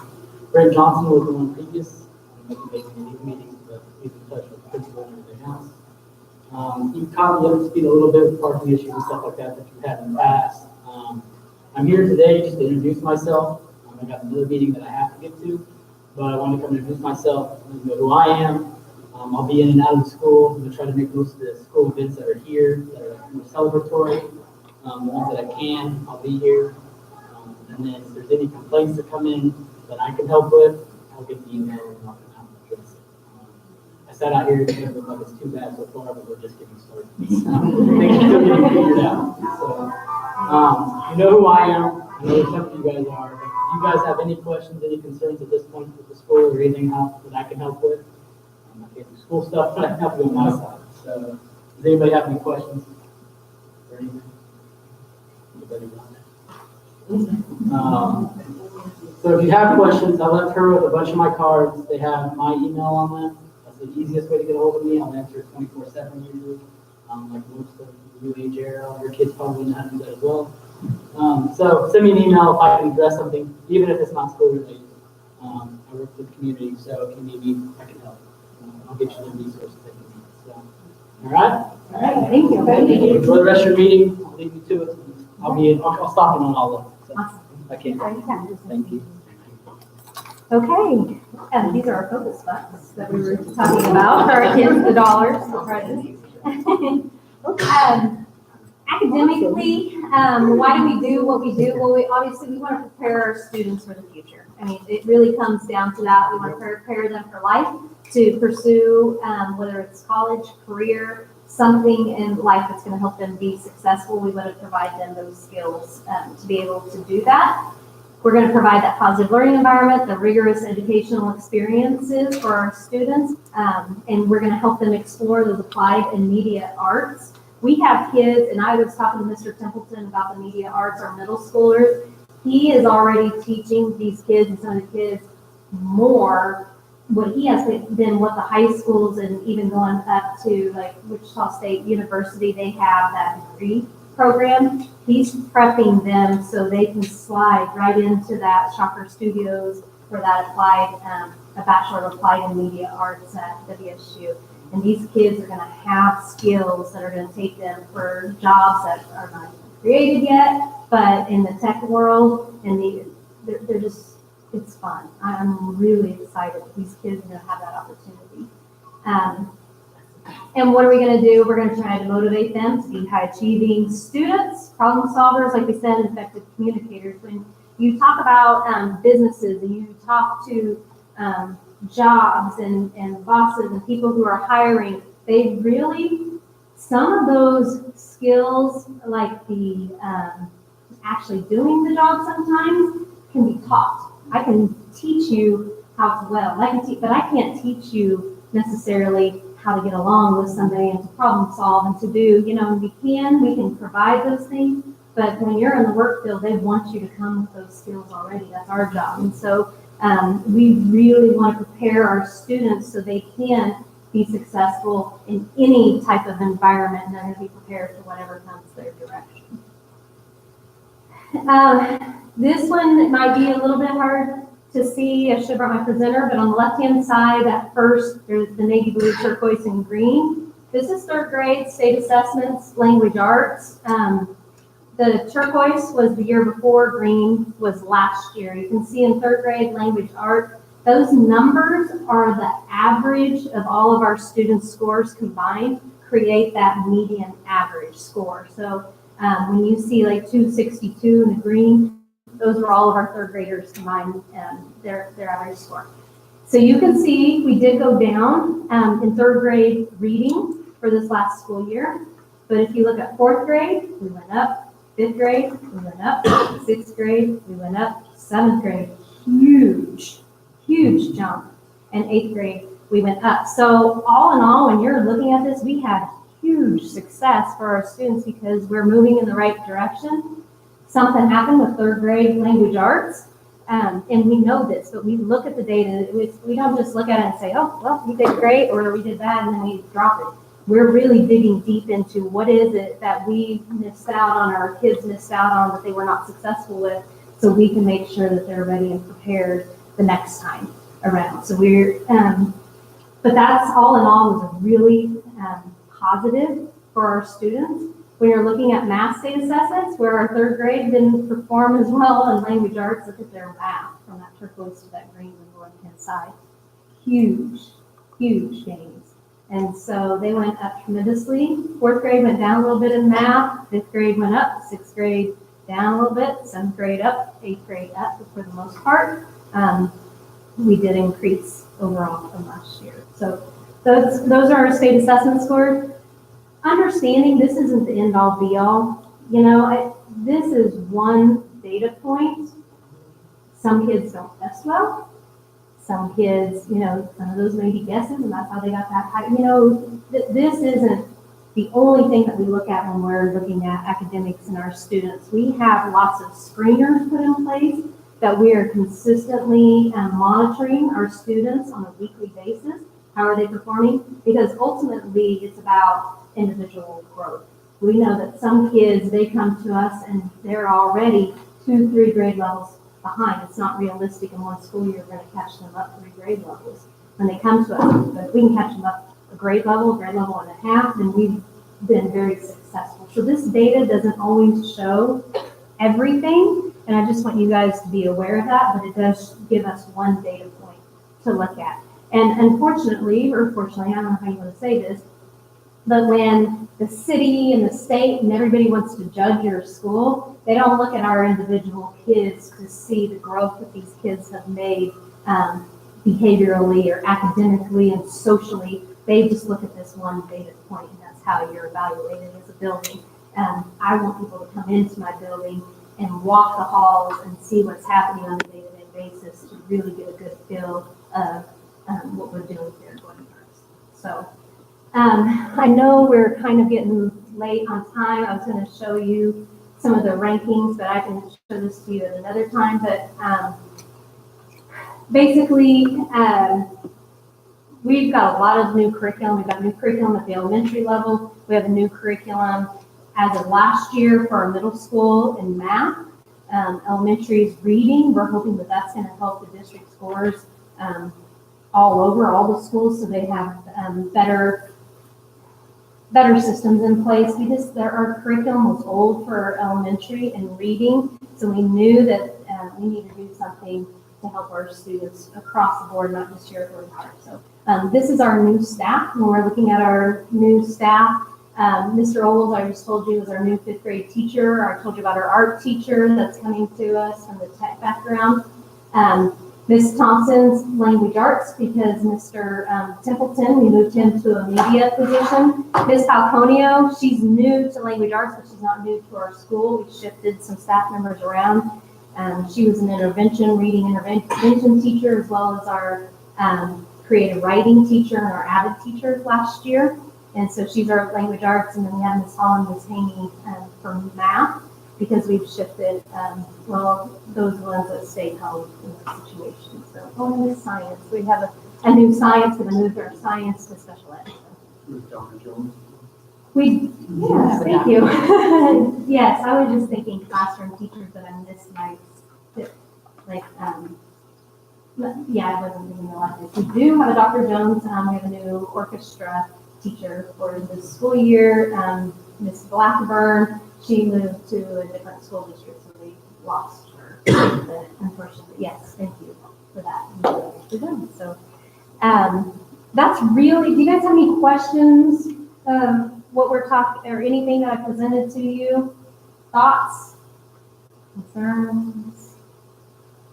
Brent Johnson was the one previous. I don't know if you make any meetings, but he's in touch with the principal and everything else. You kind of let speed a little bit with parking issues and stuff like that you've had in the past. I'm here today just to introduce myself. I got another meeting that I have to get to, but I wanted to come introduce myself, let you know who I am. I'll be in and out of the school. I'm going to try to make most of the school events that are here that are more celebratory. The ones that I can, I'll be here. And then if there's any complaints that come in that I can help with, I'll get the email and I'll address it. I sat out here and it looked like it's too bad so far, but we're just getting started. Things are still getting figured out. So, you know who I am. I know some of you guys are. But if you guys have any questions, any concerns at this point with the school or anything that I can help with, I can't do school stuff, but I can help you on my side. So, does anybody have any questions or anything? Anybody want it? So if you have questions, I left her with a bunch of my cards. They have my email on them. That's the easiest way to get a hold of me. I'll answer 24/7 usually. Like most of the new age era, all your kids probably know how to do that as well. So send me an email if I can address something, even if it's not school related. I work with the community, so if you need me, I can help. I'll get you the resources that you need. So, all right? All right, thank you. Thank you. Enjoy the rest of your meeting. I'll leave you to it. I'll stop in on all of them. So, Awesome. I can. Thank you. Okay, and these are our focus bucks that we were talking about, for our kids, the dollars, the prizes. Academically, why do we do what we do? Well, we want to prepare our students for the future. I mean, it really comes down to that. We want to prepare them for life, to pursue, whether it's college, career, something in life that's going to help them be successful. We want to provide them those skills to be able to do that. We're going to provide that positive learning environment, the rigorous educational experiences for our students, and we're going to help them explore those applied and media arts. We have kids, and I was talking to Mr. Templeton about the media arts, our middle schoolers. He is already teaching these kids and some of the kids more what he has than what the high schools and even going up to like Wichita State University, they have that degree program. He's prepping them so they can slide right into that Shocker Studios for that applied, a Bachelor of Applied in Media Arts at WSU. And these kids are going to have skills that are going to take them for jobs that are not even created yet, but in the tech world, and they're just, it's fun. I'm really excited that these kids are going to have that opportunity. And what are we going to do? We're going to try to motivate them to be high-achieving students, problem solvers, like we said, and effective communicators. When you talk about businesses and you talk to jobs and bosses and people who are hiring, they really, some of those skills, like the actually doing the job sometimes, can be taught. I can teach you how to weld, but I can't teach you necessarily how to get along with somebody and to problem solve and to do, we can provide those things, but when you're in the work field, they want you to come with those skills already. That's our job. And so we really want to prepare our students so they can be successful in any type of environment, and they're going to be prepared for whatever comes their direction. This one might be a little bit hard to see, I should have brought my presenter, but on the left-hand side, at first, there's the navy blue, turquoise, and green. This is third grade state assessments, language arts. The turquoise was the year before, green was last year. You can see in third grade language art, those numbers are the average of all of our students' scores combined, create that median average score. So when you see like 262 in the green, those are all of our third graders combined, their average score. So you can see we did go down in third grade reading for this last school year. But if you look at fourth grade, we went up. Fifth grade, we went up. Sixth grade, we went up. Seventh grade, huge jump. And eighth grade, we went up. So all in all, when you're looking at this, we had huge success for our students because we're moving in the right direction. Something happened with third grade language arts, and we know this, but we look at the data. We don't just look at it and say, oh, well, we did great, or we did that, and then we drop it. We're really digging deep into what is it that we missed out on, our kids missed out on, that they were not successful with, so we can make sure that they're ready and prepared the next time around. So but that's all in all was really positive for our students. When you're looking at math state assessments, where our third grade didn't perform as well in language arts, look at their math from that turquoise to that green on the left-hand side. Huge gains. And so they went up tremendously. Fourth grade went down a little bit in math. Fifth grade went up. Sixth grade down a little bit. Seventh grade up. Eighth grade up. But for the most part, we did increase overall from last year. So those are our state assessment scores. Understanding this isn't the end all be all. This is one data point. Some kids don't test well. Some kids, some of those may be guesses, and that's how they got that high. This isn't the only thing that we look at when we're looking at academics and our students. We have lots of screeners put in place that we are consistently monitoring our students on a weekly basis. How are they performing? Because ultimately, it's about individual growth. We know that some kids, they come to us and they're already 2-3 grade levels behind. It's not realistic in one school year we're going to catch them up 3 grade levels when they come to us. But if we can catch them up a grade level and a half, then we've been very successful. So this data doesn't always show everything, and I just want you guys to be aware of that, but it does give us one data point to look at. And unfortunately, or fortunately, I don't know how you want to say this, but when the city and the state and everybody wants to judge your school, they don't look at our individual kids to see the growth that these kids have made behaviorally or academically and socially. They just look at this one data point, and that's how you're evaluated as a building. I want people to come into my building and walk the halls and see what's happening on a day-to-day basis to really get a good feel of what we're doing here at Gordon Parks. So I know we're kind of getting late on time. I was going to show you some of the rankings, but I can show this to you at another time. But basically, we've got a lot of new curriculum. We've got new curriculum at the elementary level. We have a new curriculum as of last year for our middle school in math. Elementary's reading. We're hoping that that's going to help the district scores all over, all the schools, so they have better systems in place, because our curriculum was old for elementary and reading, so we knew that we need to do something to help our students across the board, not just here at Gordon Park. So this is our new staff. When we're looking at our new staff, Mr. Oles, I just told you, is our new 5th grade teacher. I told you about our art teacher that's coming to us from the tech background. Ms. Thompson's language arts, because Mr. Templeton, we moved him to a media position. Ms. Falconio, she's new to language arts, but she's not new to our school. We shifted some staff members around. She was an reading intervention teacher, as well as our creative writing teacher and our avid teacher last year. And so she's our language arts, and then we have Ms. Holland who's hanging for math, because we've shifted, those ones that stay home in the situation. So, and science. We have a new science, and moved our science to special ed. Dr. Jones. Yes, thank you. Yes, I was just thinking classroom teachers that I missed Yeah, I wasn't thinking like this. We do have a Dr. Jones, we have a new orchestra teacher for this school year, Miss Blackburn. She moved to a different school district, so we lost her. But unfortunately, yes, thank you for that. So, that's really, do you guys have any questions, what we're talking, or anything that I presented to you? Thoughts? Concerns?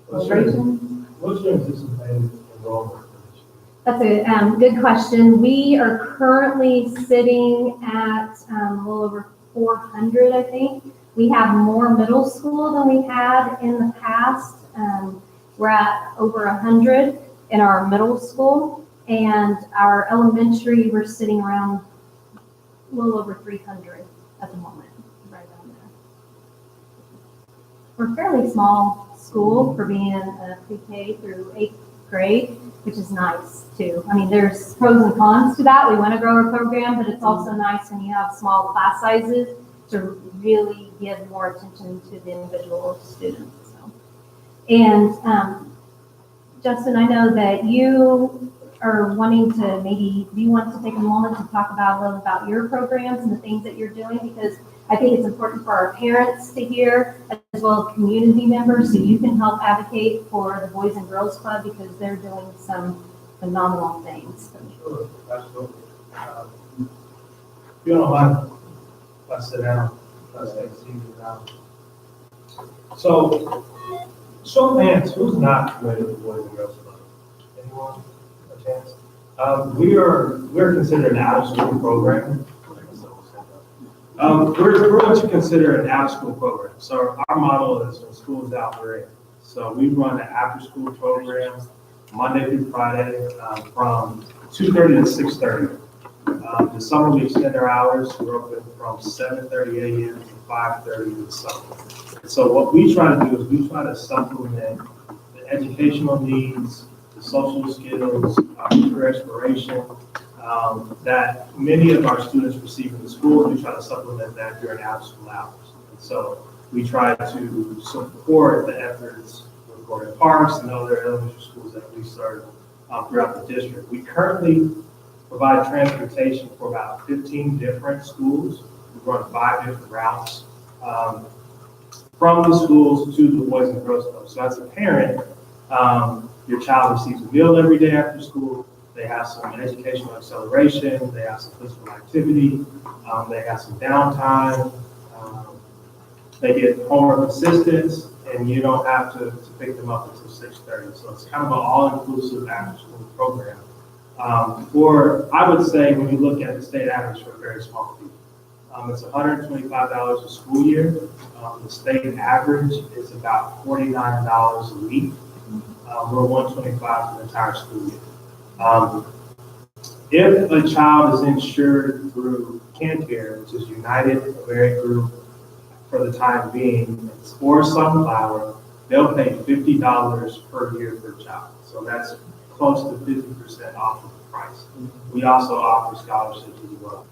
Celebrations? What's your anticipated enrollment for this year? That's a good question. We are currently sitting at a little over 400, I think. We have more middle school than we had in the past. We're at over 100 in our middle school, and our elementary, we're sitting around a little over 300 at the moment, right around there. We're a fairly small school for being a pre-K through 8th grade, which is nice too. I mean, there's pros and cons to that. We want to grow our program, but it's also nice when you have small class sizes to really give more attention to the individual students. So. And Justin, I know that you are wanting to maybe, do you want to take a moment to talk about a little about your programs and the things that you're doing? Because I think it's important for our parents to hear, as well as community members, so you can help advocate for the Boys and Girls Club because they're doing some phenomenal things. Sure, absolutely. If you don't mind, if I sit down, if I stay seated down. So, show of hands, who's not familiar with the Boys and Girls Club? Anyone? A chance? We're considered an out-of-school program. We're what you consider an out-of-school program. So our model is when school's out, we're in. So we run an after-school program Monday through Friday from 2:30 to 6:30. The summer we extend our hours. We're open from 7:30 a.m. to 5:30 in the summer. So what we try to do is we try to supplement the educational needs, the social skills, career exploration, that many of our students receive in the school. We try to supplement that during out-of-school hours. And so we try to support the efforts with Gordon Parks and other elementary schools that we serve throughout the district. We currently provide transportation for about 15 different schools. We run 5 different routes from the schools to the Boys and Girls Club. So as a parent, your child receives a meal every day after school. They have some educational acceleration. They have some physical activity. They have some downtime. They get homework assistance, and you don't have to pick them up until 6:30. So it's kind of an all-inclusive after-school program. I would say when you look at the state average for a very small fee, it's $125 a school year. The state average is about $49 a week. We're $125 for the entire school year. If a child is insured through CanCare, which is United American Group for the time being, or Sunflower, they'll pay $50 per year per child. So that's close to 50% off of the price. We also offer scholarships as well.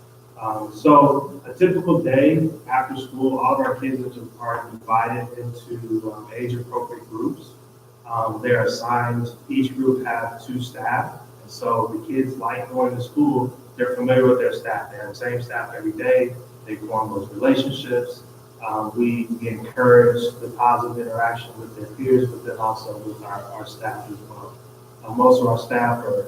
So a typical day after school, all of our kids are divided into age-appropriate groups. They're assigned, each group has 2 staff. And so the kids like going to school, they're familiar with their staff. They have the same staff every day. They form those relationships. We encourage the positive interaction with their peers, but then also with our staff as well. Most of our staff are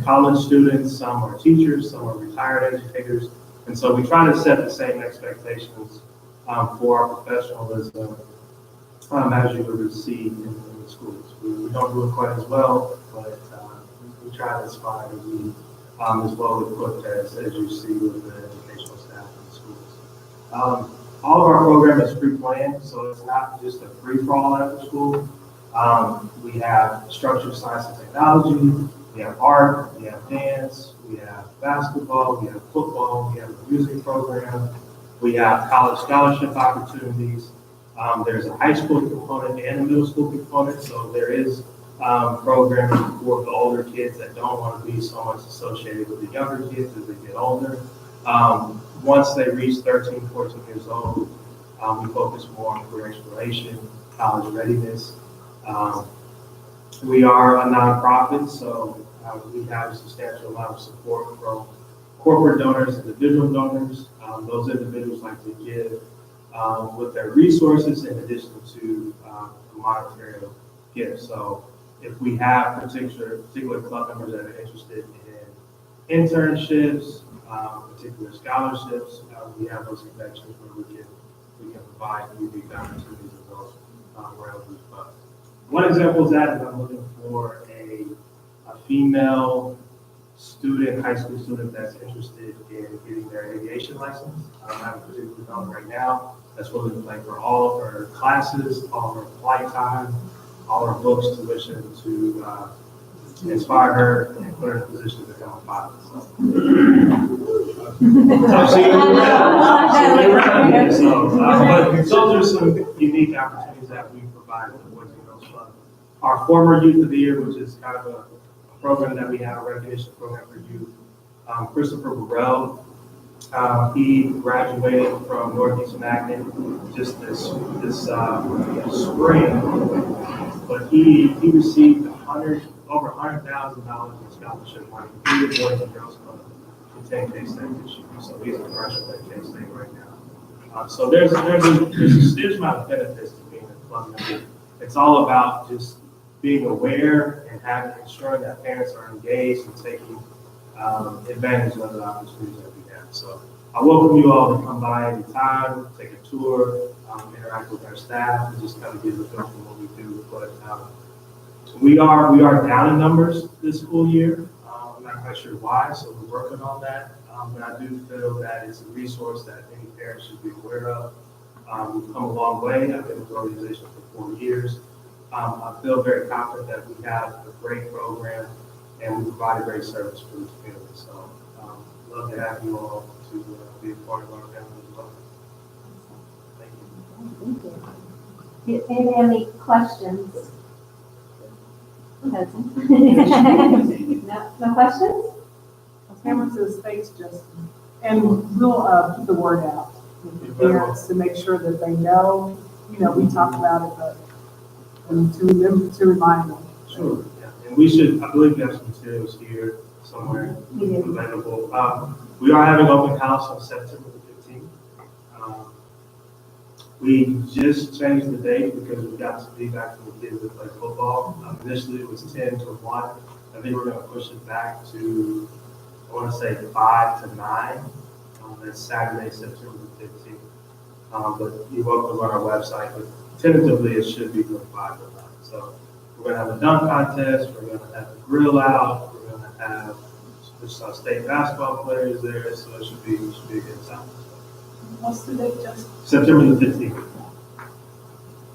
college students, some are teachers, some are retired educators. And so we try to set the same expectations for our professionalism as you would receive in the schools. We don't do it quite as well, but we try to aspire to be as well equipped as you see with the educational staff in the schools. All of our program is pre-planned, so it's not just a free-for-all after school. We have structured science and technology, we have art, we have dance, we have basketball, we have football, we have a music program, we have college scholarship opportunities. There's a high school component and a middle school component, so there is programming for the older kids that don't want to be so much associated with the younger kids as they get older. Once they reach 13, 14 years old, we focus more on career exploration, college readiness. We are a nonprofit, so we have a substantial amount of support from corporate donors, individual donors. Those individuals like to give with their resources in addition to monetary gifts. So if we have particular club members that are interested in internships, particular scholarships, we have those connections where we can provide unique opportunities in those realms. But one example is that I'm looking for a female student, high school student that's interested in getting their aviation license. I have a particular donor right now that's willing to pay for all of her classes, all of her flight time, all her books, tuition to inspire her and put her in a position to become a pilot. But those are some unique opportunities that we provide with the Boys and Girls Club. Our former Youth of the Year, which is kind of a program that we have, a recognition program for youth, Christopher Burrell, he graduated from Northeast Magnet just this spring, but he received over $100,000 in scholarship money through the Boys and Girls Club to take K-State this year. So he's a freshman at K-State right now. So there's a huge amount of benefits to being a club member. It's all about just being aware and ensuring that parents are engaged and taking advantage of the opportunities that we have. So I welcome you all to come by anytime, take a tour, interact with our staff, and just kind of get a feel for what we do. But we are down in numbers this school year. I'm not quite sure why, so we're working on that. But I do feel that it's a resource that any parent should be aware of. We've come a long way. I've been with the organization for 4 years. I feel very confident that we have a great program and we provide a great service for the community. So love to have you all to be a part of our family as well. Thank you. Do you have any questions? No questions? Cameron says thanks, Justin. And we'll keep the word out with the parents to make sure that they know, we talk about it, but to remind them. Sure. Yeah. And I believe we have some materials here somewhere available. We are having open house on September the 15th. We just changed the date because we got some feedback from the kids that play football. Initially it was 10 to 1. I think we're going to push it back to, I want to say 5 to 9. That's Saturday, September the 15th. But you're welcome to run our website, but tentatively it should be from 5 to 9. So we're going to have a dunk contest, we're going to have a grill out, we're going to have some state basketball players there, so it should be a good time. What's the date, Justin? September the 15th.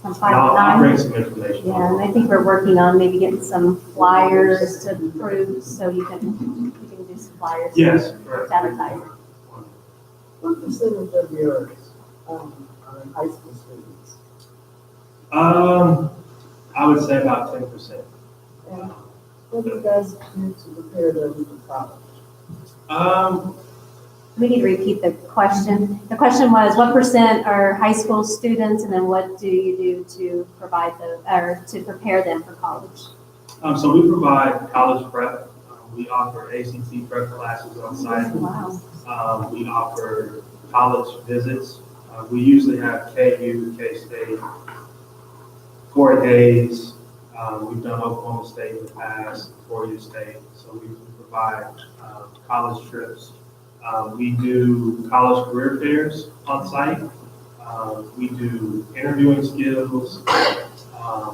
From 5 to I'll 9? bring some information. Yeah, and I think we're working on maybe getting some flyers to prove, so you can do some flyers. Yes, correct. Advertise. What percentage of your are high school students? I would say about 10%. And what do you guys do to prepare them for college? We need to repeat the question. The question was, what percent are high school students, and then what do you do to to prepare them for college? So we provide college prep. We offer ACT prep classes on site. Wow. We offer college visits. We usually have KU, K-State, 4 days. We've done Oklahoma State in the past, 4U State. So we provide college trips. We do college career fairs on site. We do interviewing skills.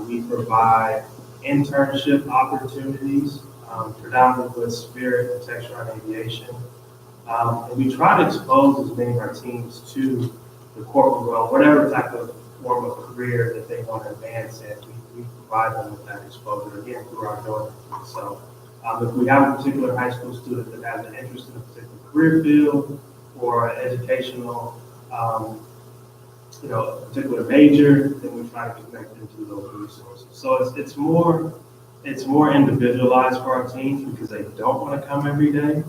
We provide internship opportunities, predominantly with Spirit and Textron Aviation. And we try to expose as many of our teams to the corporate world, whatever type of form of career that they want to advance in. We provide them with that exposure, again, through our donors. So if we have a particular high school student that has an interest in a particular career field or educational, a particular major, then we try to connect them to those resources. So it's more individualized for our teams because they don't want to come every day.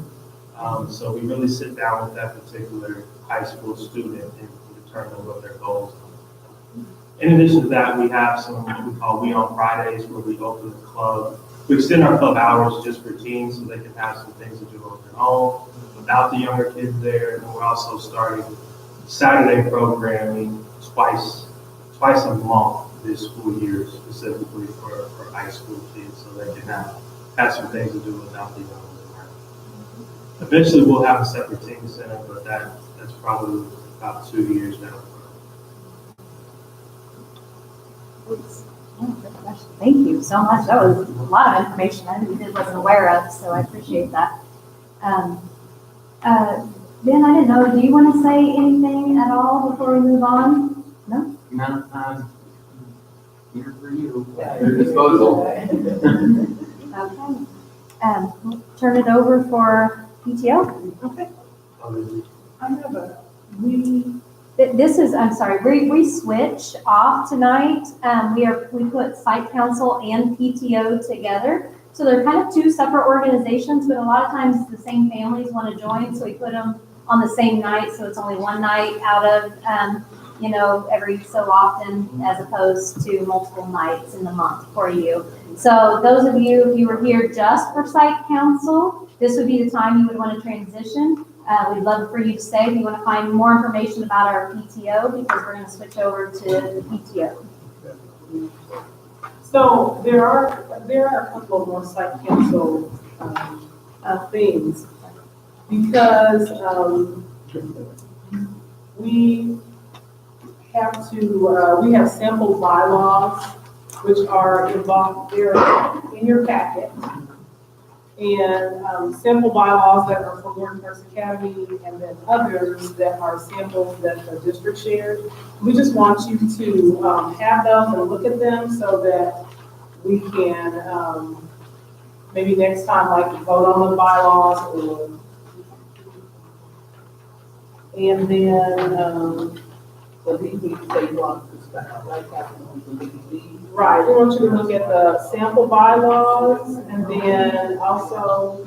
So we really sit down with that particular high school student and determine what their goals are. In addition to that, we have some, we call We On Fridays, where we open the club. We extend our club hours just for teens, so they can have some things to do on their own without the younger kids there. And we're also starting Saturday programming twice a month this school year, specifically for high school kids, so they can have some things to do without the younger there. Eventually, we'll have a separate teen center, but that's probably about 2 years down the road. Thank you so much. That was a lot of information I wasn't aware of, so I appreciate that. Ben, I didn't know, do you want to say anything at all before we move on? No? No, here for you, at your disposal. Okay. We'll turn it over for PTO. Okay. I have I'm sorry, we switch off tonight. We put site council and PTO together. So they're kind of two separate organizations, but a lot of times the same families want to join, so we put them on the same night, so it's only one night out of, every so often, as opposed to multiple nights in the month for you. So those of you, if you were here just for site council, this would be the time you would want to transition. We'd love for you to stay if you want to find more information about our PTO, because we're going to switch over to the PTO. So there are a couple of more site council things, because we have sample bylaws which are involved there in your packet. And sample bylaws that are for Morton First Academy, and then others that are samples that the district shared. We just want you to have those and look at them so that we can maybe next time, like, vote on the bylaws, and then right, we want you to look at the sample bylaws, and then also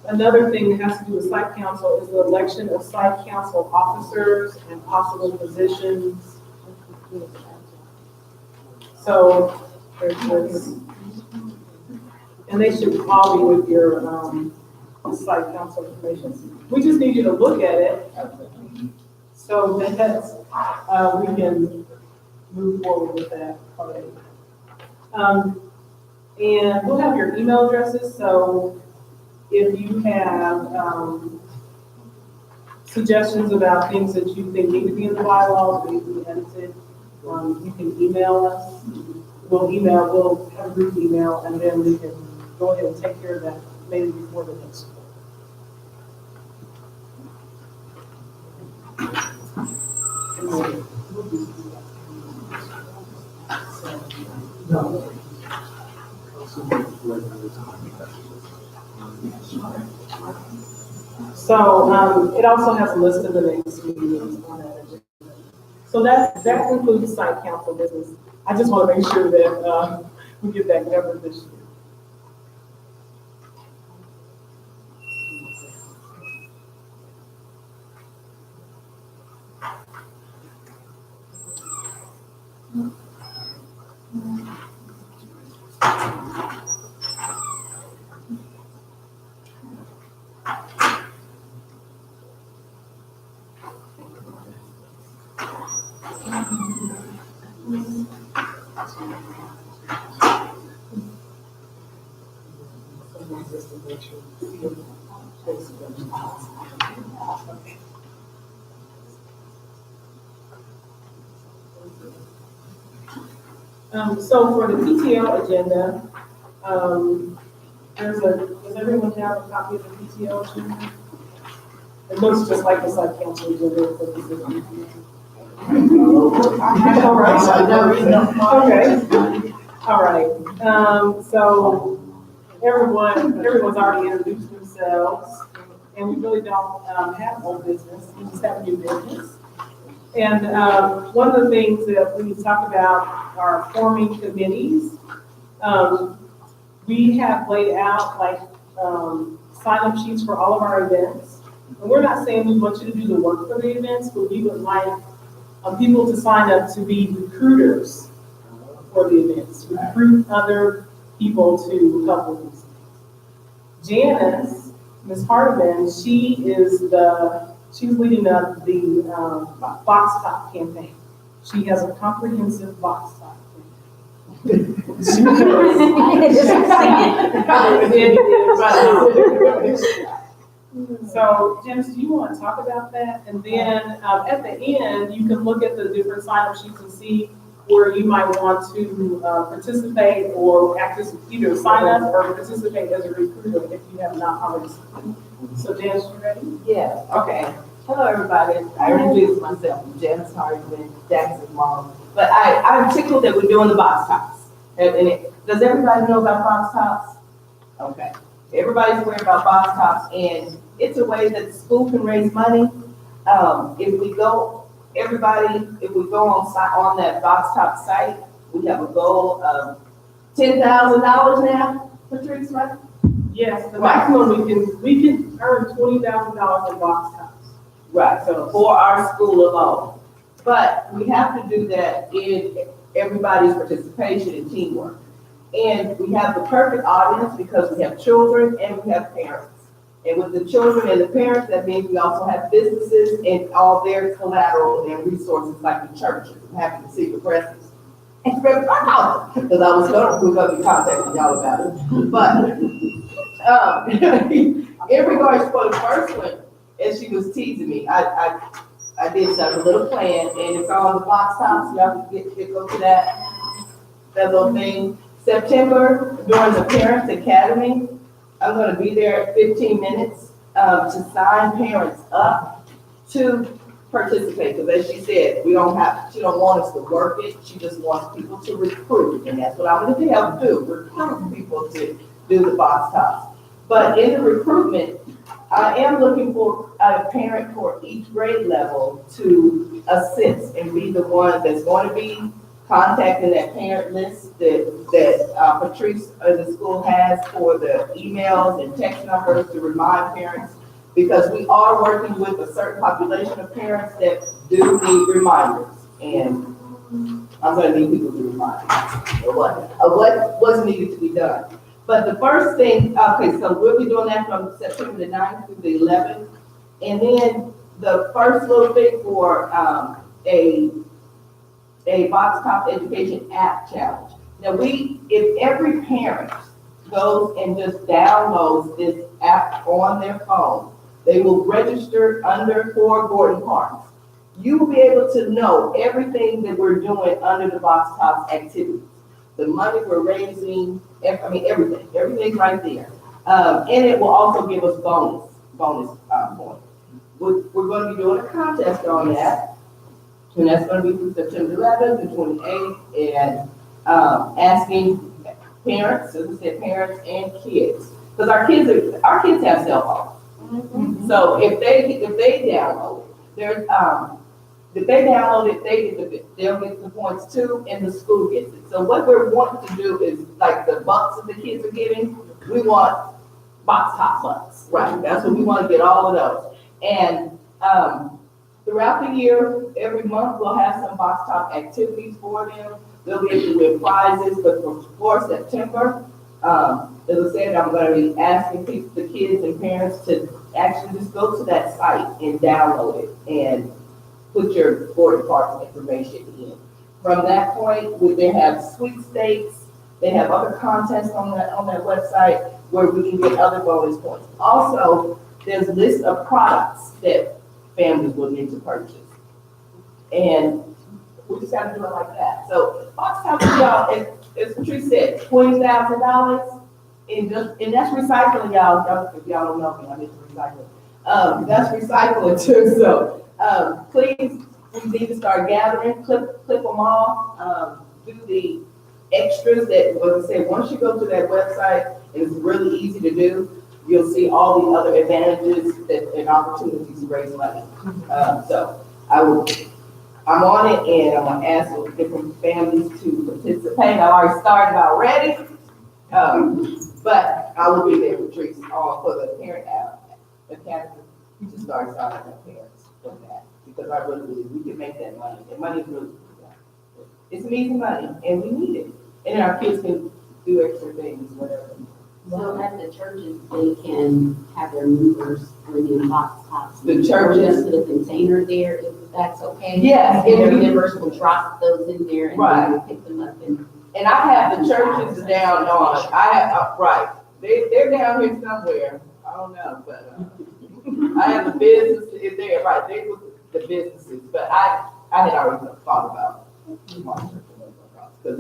another thing that has to do with site council is the election of site council officers and possible positions. So there's, and they should all be with your site council information. We just need you to look at it so that we can move forward with that already. And we'll have your email addresses, so if you have suggestions about things that you think need to be in the bylaws, or need to be edited, you can email us. We'll have a group email, and then we can go ahead and take care of that maybe before the next school. So it also has a list of the next meetings on that. So that includes site council business. I just want to make sure that we get that covered this year. So for the PTO agenda, does everyone have a copy of the PTO agenda? It looks just like the site council agenda, but this is okay. All right. So everyone's already introduced themselves, and we really don't have old business. We just have new business. And one of the things that we talk about are forming committees. We have laid out like sign-up sheets for all of our events. And we're not saying we want you to do the work for the events, but we would like people to sign up to be recruiters for the events, recruit other people to help with these things. Janice, Ms. Hardiman, she's leading up the box top campaign. She has a comprehensive box top campaign. So, Janice, do you want to talk about that? And then at the end, you can look at the different sign-up sheets and see where you might want to participate or act as either sign up or participate as a recruiter if you have not already. So, Janice, you ready? Yeah, okay. Hello, everybody. I introduced myself. I'm Janice Hardiman, Jackson's mom. But I'm tickled that we're doing the box tops. Does everybody know about box tops? Okay. Everybody's aware about box tops, and it's a way that the school can raise money. If we go on that box top site, we have a goal of $10,000 now, Patrice, right? Yes, the maximum we can earn $20,000 in box tops. Right, so for our school alone. But we have to do that in everybody's participation and teamwork. And we have the perfect audience because we have children and we have parents. And with the children and the parents, that means we also have businesses and all their collateral and resources like the churches. I'm happy to see the presses. And because I was going to be contacting y'all about it. But in regards for the first one, as she was teasing me, I did a little plan, and it's on the box tops. Y'all can go to that little thing. September, during the Parents Academy, I'm going to be there at 15 minutes to sign parents up to participate. Because as she said, she don't want us to work it. She just wants people to recruit. And that's what I'm going to help do, recruit people to do the box tops. But in the recruitment, I am looking for a parent for each grade level to assist and be the one that's going to be contacting that parent list that Patrice the school has for the emails and text numbers to remind parents, because we are working with a certain population of parents that do need reminders, and I'm going to need people to remind of what's needed to be done. But the first thing, okay, so we'll be doing that from September the 9th through the 11th, and then the first little thing for a box top education app challenge. Now if every parent goes and just downloads this app on their phone, they will register for Gordon Parks. You will be able to know everything that we're doing under the box top activities. The money we're raising, everything's right there. And it will also give us bonus points. We're going to be doing a contest on that. And that's going to be from September 11th to 28th, and asking parents, as I said, parents and kids, because our kids have cell phones. Mm-hmm. So if they download it, they'll get the points too, and the school gets it. So what we're wanting to do is, like the bucks that the kids are getting, we want box top bucks, right? That's what we want to get, all of those. And throughout the year, every month, we'll have some box top activities for them. They'll be able to win prizes, but for September, as I said, I'm going to be asking the kids and parents to actually just go to that site and download it and put your Gordon Parks information in. From that point, they have sweepstakes, they have other contests on that website where we can get other bonus points. Also, there's a list of products that families will need to purchase. And we just got to do it like that. So box tops, y'all, as Patrice said, $20,000, and that's recycling, y'all. If y'all don't know me, I'm into recycling. That's recycling too. So please, we need to start gathering, clip them all, do the extras that, as I said, once you go to that website, it's really easy to do. You'll see all the other advantages and opportunities to raise money. So I'm on it, and I'm gonna ask different families to participate. I already started already, but I will be there, Patrice, for the parent academy. you just start signing up parents for that, because I really believe we can make that money, and money is really, it's an easy money, and we need it, and our kids can do extra things, whatever. So at the churches, they can have their movers bring in box tops. The churches? Just to the container there, if that's okay? Yes, And and their we- members will drop those in there and Right. then we'll pick them up and. And I have the churches down on, right, they're down here somewhere, I don't know, but, I have the businesses there, right, they were the businesses, but I had already thought about my church, because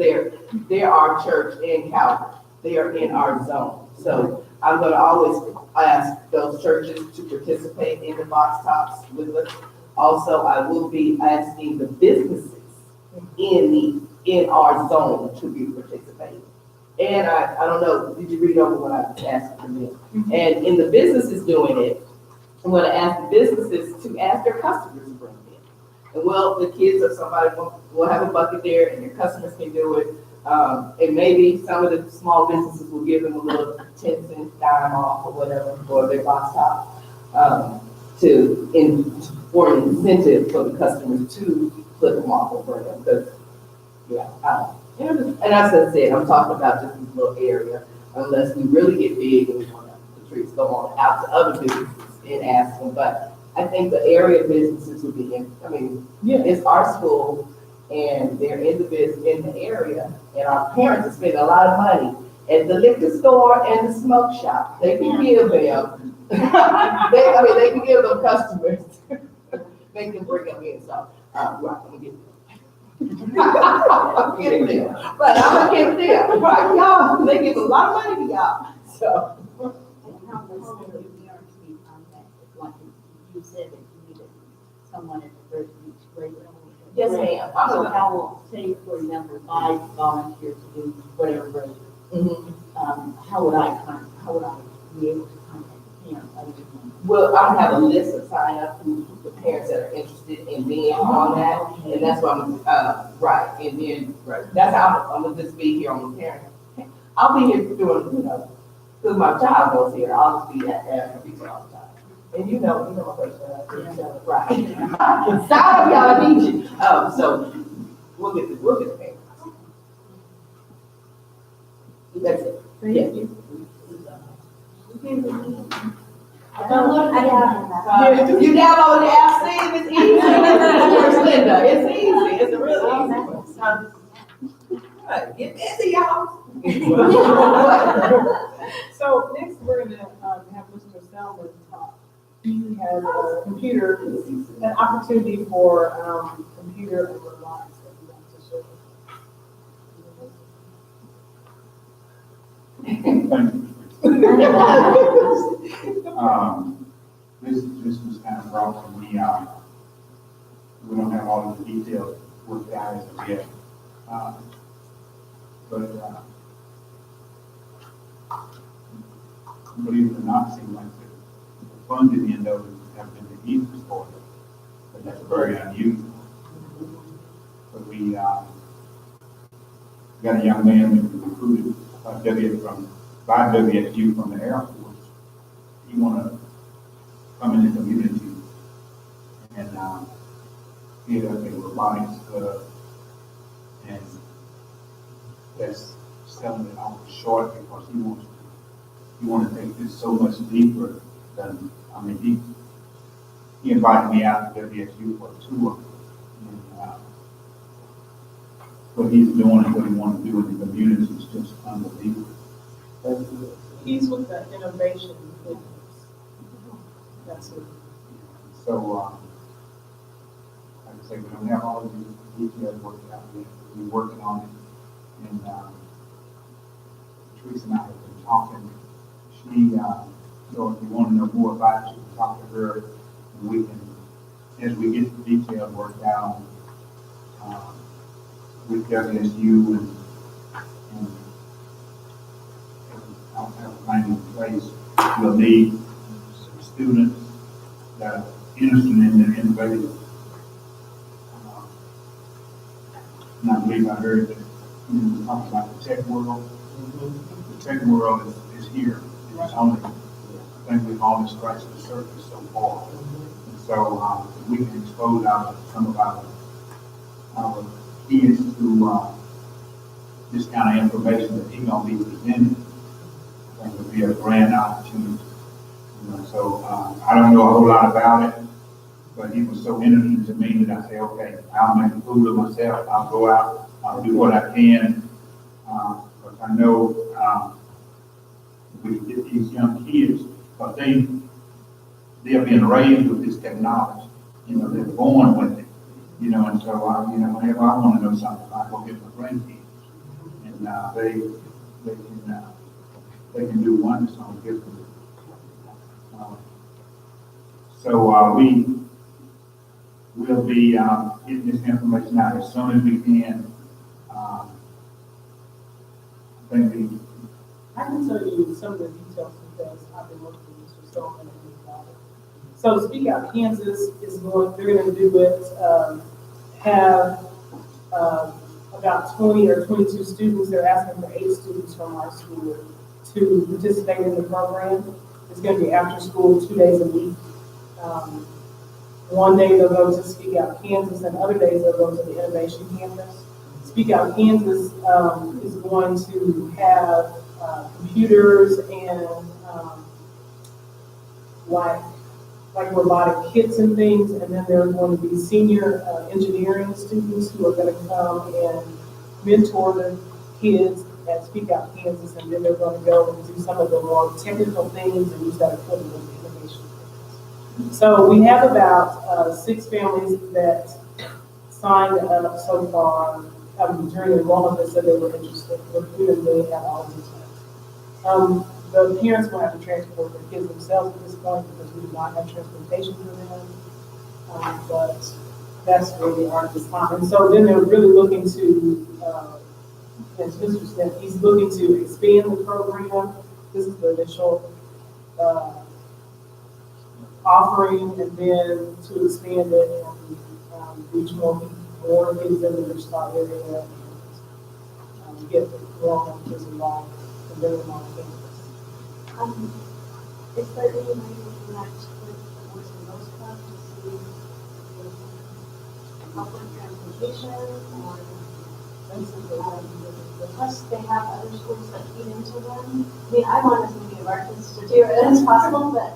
they're our church in Calvert, they are in our zone, so I'm gonna always ask those churches to participate in the box tops with us. Also, I will be asking the businesses in our zone to be participating. And I don't know, did you read over what I asked for them? And in the businesses doing it, I'm gonna ask the businesses to ask their customers to bring them in. And well, the kids or somebody will have a bucket there and your customers can do it. And maybe some of the small businesses will give them a little 10-cent dime off or whatever for their box top, for an incentive for the customers to put them off or bring them, because, yeah, and as I said, I'm talking about just this little area, unless we really get big and we want the trees go on out to other businesses and ask them, but I think the area businesses would be it's our school, and they're in the area, and our parents are spending a lot of money at the liquor store and the smoke shop. They can give them, they can give them customers, they can bring them in, so, right, let me get I'm getting there, but I'm gonna give them, right, y'all, they give a lot of money to y'all, so. And how does the parents be contacted? Like you said that you needed someone at the first each grade level. Yes, ma'am. So how will, say, for example, if I volunteer to do whatever grade, how would I be able to contact the parents? Well, I have a list of sign up who the parents that are interested in being on that, and that's why I'm, right, and then, right, that's how I'm gonna just be here on the parent. I'll be here doing, because my child goes here, I'll just be at PTO all the time. And you know my first right. Sign up, y'all, I need you. So we'll get the parents. That's it. Thank you. You download the app, see, it's easy. Linda, it's easy, it's a real easy one. Get busy, y'all. So next, we're gonna have Mr. Selman talk. He has a computer, an opportunity for computer and robotics that he wants to show. This was kind of brought to me, we don't have all of the details worked out as of yet. Believe it or not, seems like the funded end of it have been the easiest for it, but that's very unusual. But we got a young man that was recruited by WSU from the Air Force. He want to come in the community and get up a robotics club, and that's selling it off short because he wants to take this so much deeper than, he invited me out to WSU for a tour, and what he's doing and what he wants to do in the community is just unbelievable. He's with the innovation business. That's it. So, Like I say, we don't have all of these details worked out yet. We're working on it, and Teresa and I have been talking. So if you want to know more about it, you can talk to her, and we can, as we get the details worked out with WSU and everything in place, we'll need some students that are interested in the innovative. And I believe I heard that we talked about the tech world. The tech world is here. It's only think we've only scratched the surface so far. And so, if we can expose some of our kids to, this kind of information that he's gonna be presenting, I think would be a grand opportunity. You know, so, I don't know a whole lot about it, but he was so interesting to me that I said, okay, I'll make a fool of myself, I'll go out, I'll do what I can. Because I know, we get these young kids, but they're being raised with this technology. You know, they're born with it. You know, and so you know, whenever I want to know something, I go get my grandkids, and they can do wonders on different. So we'll be getting this information out as soon as we can. I think I can tell you some of the details because I've been working with Mr. Stone and his daughter. So Speak Out Kansas is going, they're gonna do it, have, about 20 or 22 students. They're asking for 8 students from our school to participate in the program. It's gonna be after school, 2 days a week. One day they'll go to Speak Out Kansas and other days they'll go to the Innovation Campus. Speak Out Kansas, is going to have, computers and, like robotic kits and things, and then there are going to be senior engineering students who are going to come and mentor the kids at Speak Out Kansas, and then they're going to go and do some of the more technical things and use that equipment in the innovation campus. So we have about 6 families that signed up so far. During enrollment, they said they were interested, but we didn't really have all the details. The parents will have to transport their kids themselves at this point because we do not have transportation for them. But that's where we are at this time. And so then they're really looking to, as Mr. Smith, he's looking to expand the program. This is the initial offering, and then to expand it and reach more people, more kids in the Wichita area, and get more kids involved and bring them on campus. Is there any way we can match with the Boys and Girls Club to see public transportation or plus they have other schools that feed into them? I mean, I want as many of our kids to do it as possible, but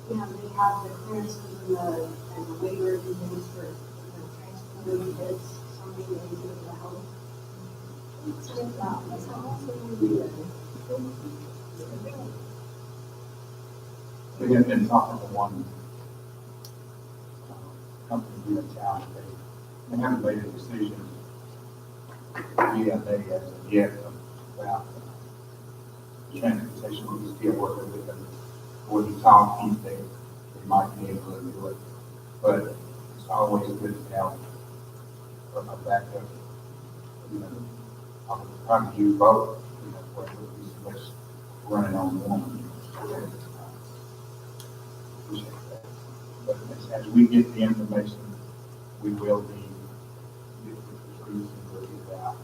you know, they have the clearances and the waiver and things for, you know, transporting kids, so maybe they do it to help. That's awesome. we have been talking to one company here in town. They haven't made a decision yet as of yet about transportation. We still working with them. When you talk, they might be able to do it. But it's always good to have a backup. You know, I would probably use both. You know, where it would be so much running on one. Appreciate that. But as we get the information, we will be get the trees and we'll get it out.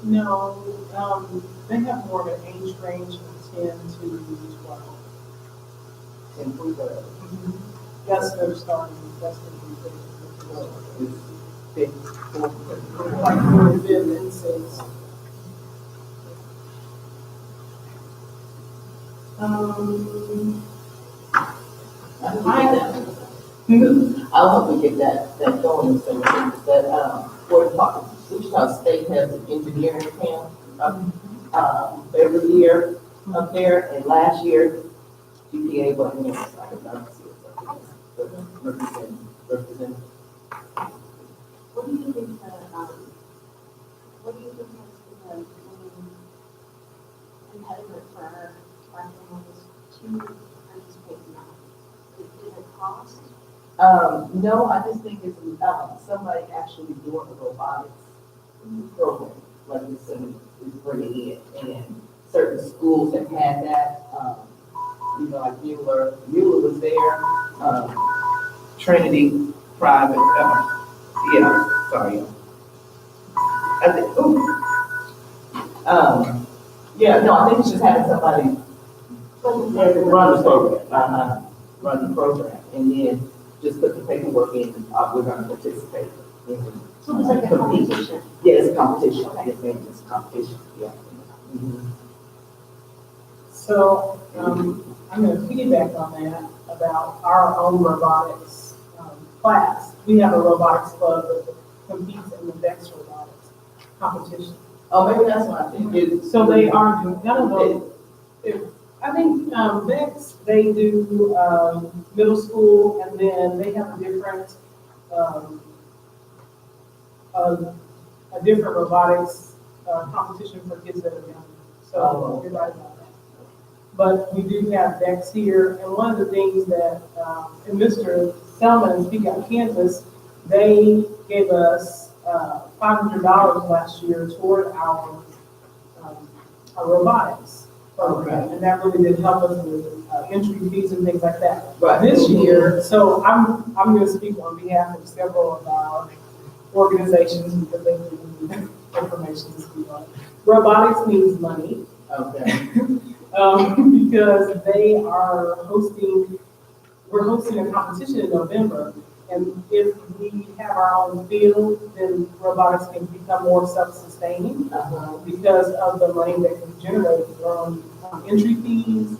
No, they have more of an age range of 10 to 12. That's their starting, that's their like 4, 5, and 6. I hope we get that going, so that, Wichita State has an engineering camp, every year up there, and last year, GPA wasn't in, so I could not see it. Represent. What do you think what do you think has been the impediment for our families to participate in that? Is it cost? No, I just think it's, somebody actually doing the robotics program, like this is bringing it, and certain schools have had that, you know, like Mueller was there, Trinity private, sorry. I think, Yeah, no, I think it's just having somebody run the program, run the program, and then just put the paperwork in, we're gonna participate. So it's like a competition. Yes, competition, yes, ma'am, it's competition, yeah. So, I'm gonna piggyback on that about our own robotics, class. We have a robotics club that competes in the Dex robotics competition. Oh, maybe that's what I think. So they are doing, I don't know, I think, Dex, they do, middle school, and then they have a different, a different robotics, competition for kids that are young. So you're right about that. But we do have Dex here, and one of the things that, and Mr. Selman and Speak Out Kansas, they gave us, $500 last year toward our robotics program, and that really did help us with entry fees and things like that. Right. This year, so I'm going to speak on behalf of several of our organizations because they need information to speak on. Robotics needs money. Okay. Because they are we're hosting a competition in November. And if we have our own field, then robotics can become more self-sustaining because of the money that can generate from entry fees,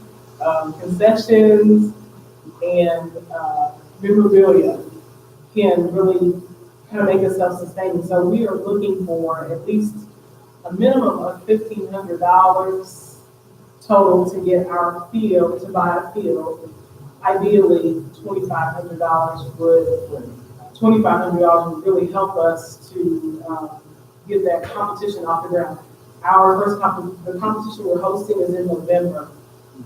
concessions, and memorabilia can really kind of make us self-sustaining. So we are looking for at least a minimum of $1,500 total to get our field, to buy a field. Ideally, $2,500 would really help us to get that competition off the ground. The competition we're hosting is in November,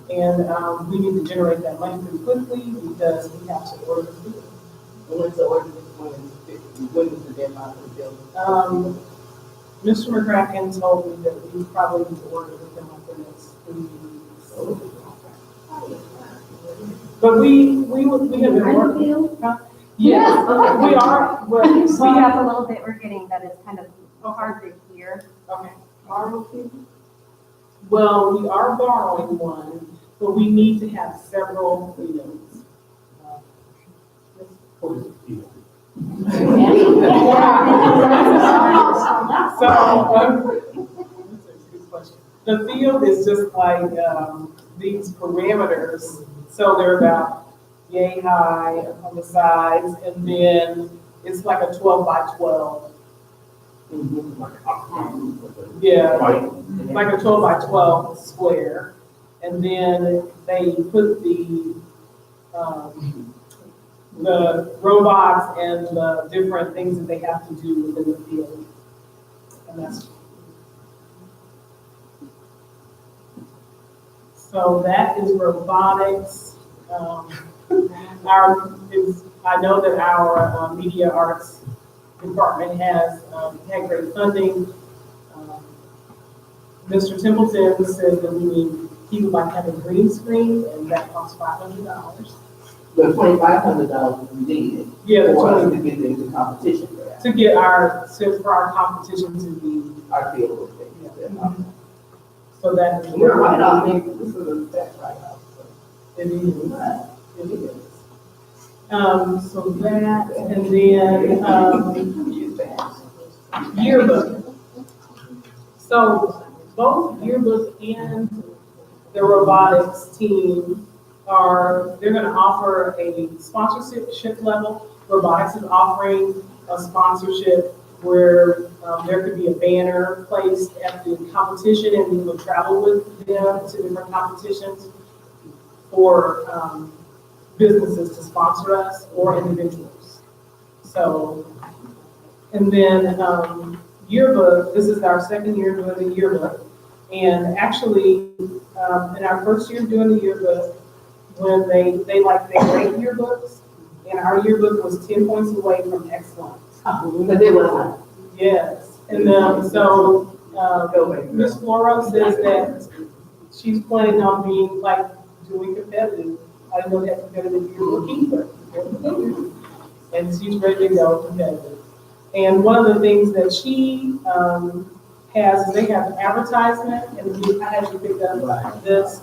and we need to generate that money pretty quickly because we have to order the field. When's the order, when is the deadline for the building? Mr. McCracken told me that we probably need to order within like the next 3 weeks. But we have been working. Yes, we are. We have a little bit we're getting that it's kind of hard to hear. Okay. Well, we are borrowing one, but we need to have several fields. The field is just like these parameters. So they're about yay high on the sides, and then it's like a 12 by 12. Yeah, like a 12 by 12 square. And then they put the robots and the different things that they have to do within the field. And so that is robotics. I know that our media arts department has had great funding. Mr. Templeton says that he would like to have a green screen, and that costs $500. The $2,500 we need. Yeah, the for us to get into competition for that. To get for our competition to be. Our field. Yeah. So that is. We're right on, this is a fact right now. It is. It is. So that, and then, yearbook. So both yearbook and the robotics team they're gonna offer a sponsorship level. Robotics is offering a sponsorship where there could be a banner placed at the competition, and we will travel with them to different competitions for businesses to sponsor us or individuals. So, and then yearbook, this is our second year doing the yearbook. And actually, in our first year doing the yearbook, when they rate yearbooks, and our yearbook was 10 points away from excellent. But they were. Yes, and so Ms. Floro says that she's planning on being doing competitive. I don't know that competitive yearbook either. And she's ready to go competitive. And one of the things that she has, is they have advertisement, and I had you pick up this.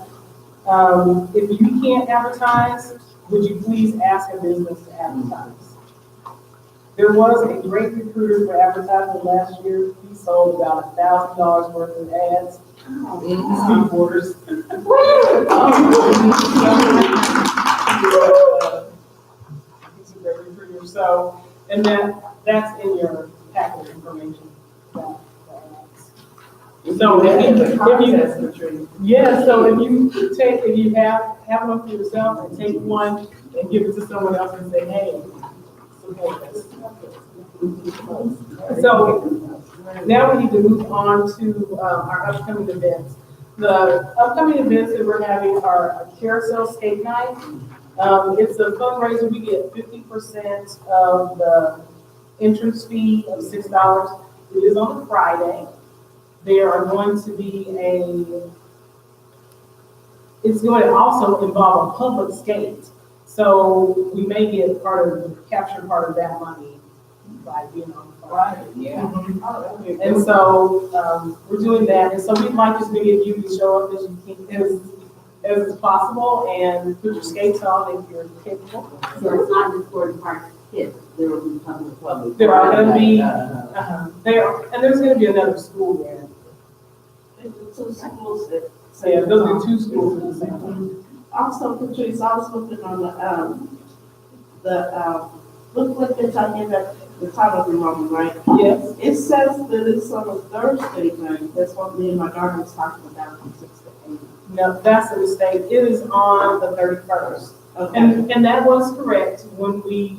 If you can't advertise, would you please ask a business to advertise? There was a great recruiter for advertising last year. He sold about $1,000 worth of ads. Speed borders. He's a great recruiter. So, and that's in your packet of information. So if you, yeah, so if you have one for yourself and take one and give it to someone else and say, hey, support this. So now we need to move on to our upcoming events. The upcoming events that we're having are a carousel skate night. It's a fundraiser. We get 50% of the entrance fee of $6. It is on a Friday. There are going to be it's going to also involve a public skate. So we may get capture part of that money by being on Friday. Yeah. Mm-hmm. And so we're doing that. And so we'd like as many of you to show up as you can, as possible, and put your skates on if you're capable. So it's not just Gordon Park kids, there will be public. There are going to be, and there's going to be another school there. Two schools that. So yeah, those are two schools at the same time. Also, Patrice, I was looking on the booklet that I gave at the time of the moment, right? Yes. It says that it's on a Thursday night. That's what me and my daughter was talking about from 6 to 8. No, that's a mistake. It is on the 31st. Okay. And that was correct when we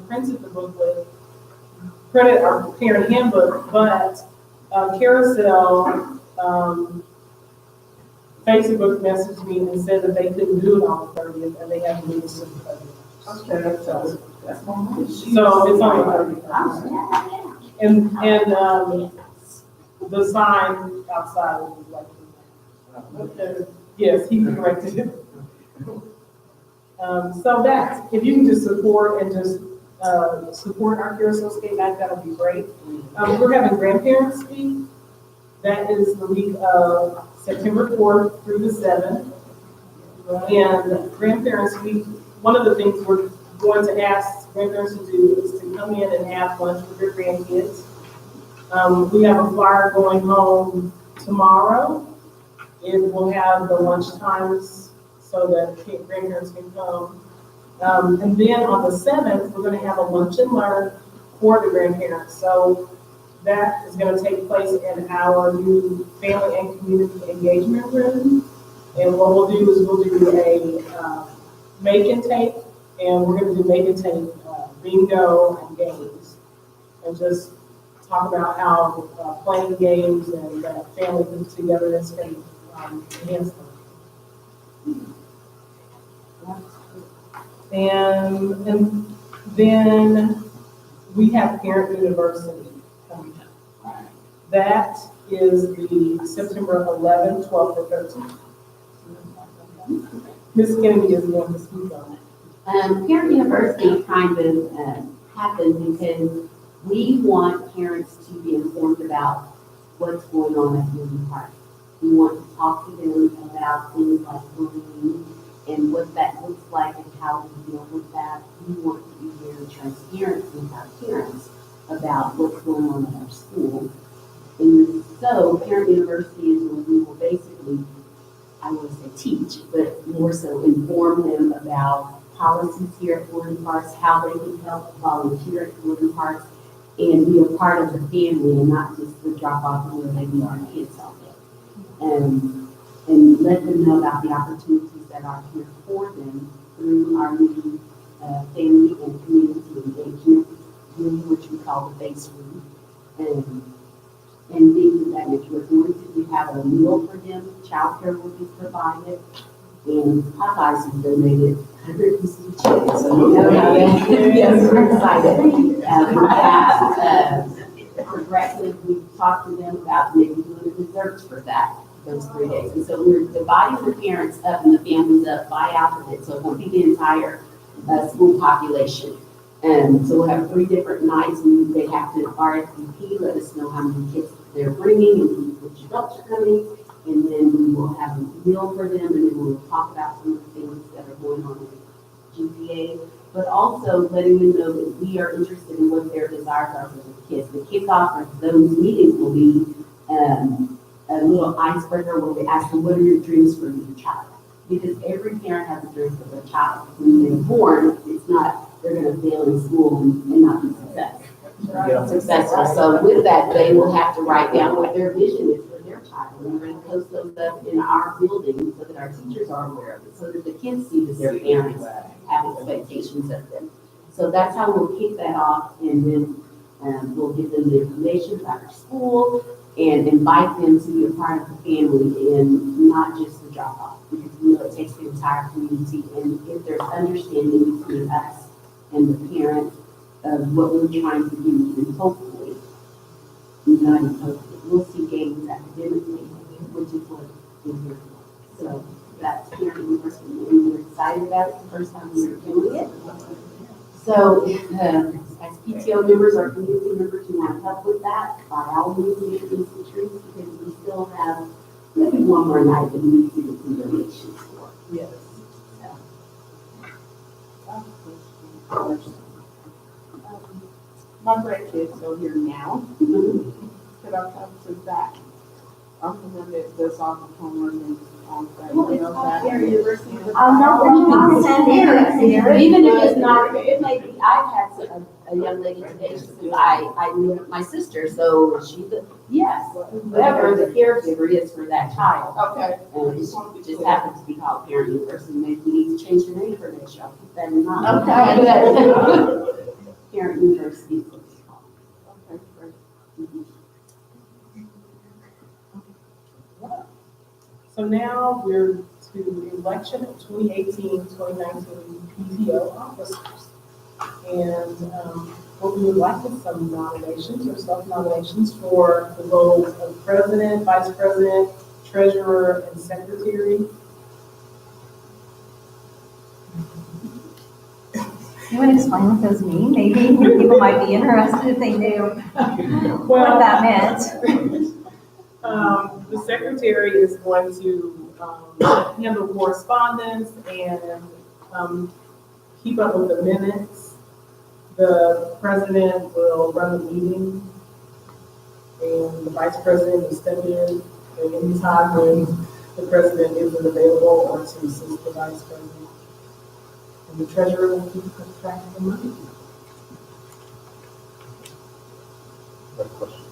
printed the booklet, printed our parent handbook, but Carousel Facebook messaged me and said that they couldn't do it on the 30th, and they have to move it to the 30th. Okay, so that's my money. So it's on the 31st. And the sign outside will be like, okay, yes, he corrected it. So that's, if you can just support and just support our Carousel Skate Night, that'll be great. We're having Grandparents Week. That is the week of September 4th through the 7th. And Grandparents Week, one of the things we're going to ask grandparents to do is to come in and have lunch with their grandkids. We have a flyer going home tomorrow. It will have the lunch times so that grandparents can come. And then on the 7th, we're going to have a lunch and learn for the grandparents. So that is going to take place in our new family and community engagement room. And what we'll do is we'll do a make and take, and we're going to do make and take bingo and games, and just talk about how playing games and family togetherness can enhance them. And then we have Parent University coming up. That is the September 11th, 12th, or 13th. Ms. Kennedy is going to speak on it. Parent University kind of happened because we want parents to be informed about what's going on at Movie Park. We want to talk to them about things like bullying and what that looks like and how we deal with that. We want to be very transparent with our parents about what's going on in our school. And so Parent University is where we will basically, I want to say teach, but more so inform them about policies here at Gordon Parks, how they can help volunteer at Gordon Parks, and be a part of the family and not just the drop off where they leave our kids all day. And let them know about the opportunities that are here for them through our new family and community engagement room, which we call the base room, and things of that nature. We're going to have a meal for them, childcare will be provided, and Popeyes has donated 160 chickens. So yes, we're excited. We have Progressive, we've talked to them about maybe doing the desserts for those 3 days. And so we're dividing the parents up and the families up by alphabet, so it won't be the entire school population. So we'll have 3 different nights, and they have to RSVP, let us know how many kids they're bringing and which adults are coming. And then we will have a meal for them, and then we'll talk about some of the things that are going on in GPA, but also letting them know that we are interested in what their desires are for the kids. The kickoff of those meetings will be a little icebreaker where we ask them, what are your dreams for your child? Because every parent has a dream for their child. When they're born, it's not, they're gonna fail in school and not be successful. So with that, they will have to write down what their vision is for their child. And we're gonna post those up in our building so that our teachers are aware of it, so that the kids see that their parents have expectations of them. So that's how we'll kick that off, and then we'll give them the information about our school and invite them to be a part of the family and not just the drop off, because we know it takes the entire community. And if there's understanding between us and the parents of what we're trying to do, then hopefully, we'll see gains academically, which is what we're here for. So that's here at University, and we're excited about it. The first time we were doing it. So as PTO members or community members who want help with that, by all means, we should use the trees, because we still have maybe one more night that we need to do some donations for. Yes. My grandkids are here now. Could I come to that? I'm the one that does all the homework and all that. Well, it's all here, University of Even if it's not, it may be, I've had a young lady today, she says, I knew my sister, so yes, whoever the caregiver is for that child. Okay. It just happens to be called Parent University, maybe we need to change the name for that, y'all keep that in mind. Okay. Parent University is what it's called. Okay, great. So now we're to election of 2018-2019 PTO officers. And what we would like is some nominations or self-nominations for the roles of president, vice president, treasurer, and secretary. You want to explain what those mean? Maybe people might be interested if they knew what that meant. The secretary is going to handle correspondence and keep up with the minutes. The president will run the meeting, and the vice president will step in at any time when the president isn't available or to assist the vice president. And the treasurer will keep track of the money. Right question.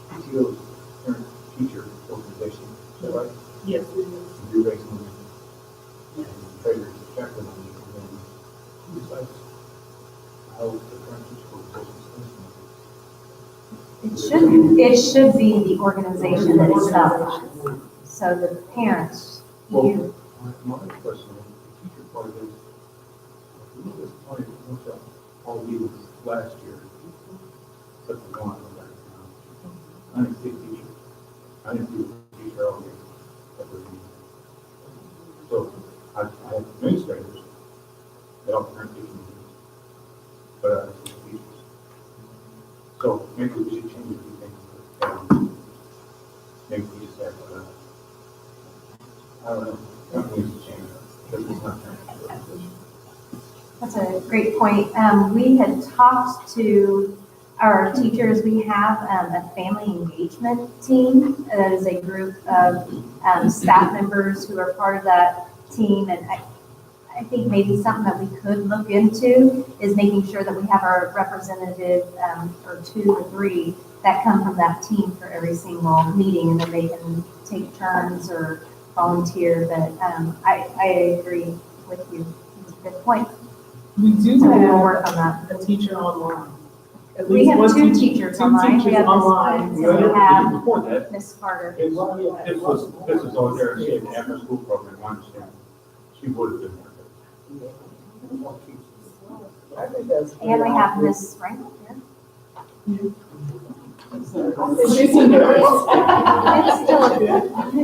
PTO is parent teacher organization, is that right? Yes, it is. You raise money, and the treasurer check the money, and then who decides how the parent teacher organization spends money? It should be the organization that establishes. So the parents, you, My other question, the teacher part of this, who was part of it, all we was last year, except for one, I didn't see a teacher. I didn't see a teacher all year. So I have administrators that help parent teaching meetings, but I don't see teachers. So maybe we should change a few things. Maybe we just have, I don't know, something needs to change, because it's not parent teacher. that's a great point. We had talked to our teachers. We have a family engagement team that is a group of staff members who are part of that team. And I think maybe something that we could look into is making sure that we have our representative or 2 or 3 that come from that team for every single meeting, and then they can take turns or volunteer. But I agree with you. It's a good point. We do So we will have work on that. a teacher online. At We least have one 2 teacher- teachers 2 online. We teachers have Ms. online. Woods and we have Before that, Ms. Carter. this was on there, she had an after school program, I understand. She would have been there. And we have Ms. Franklin here. It's still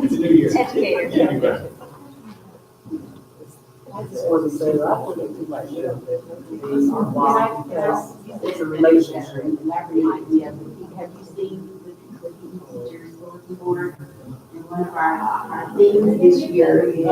It's a new year. educator. Yeah, you bet. I just want to say that I put it to my share. It's a relationship, and that reminds me of, have you seen the working board. And one of our themes this year is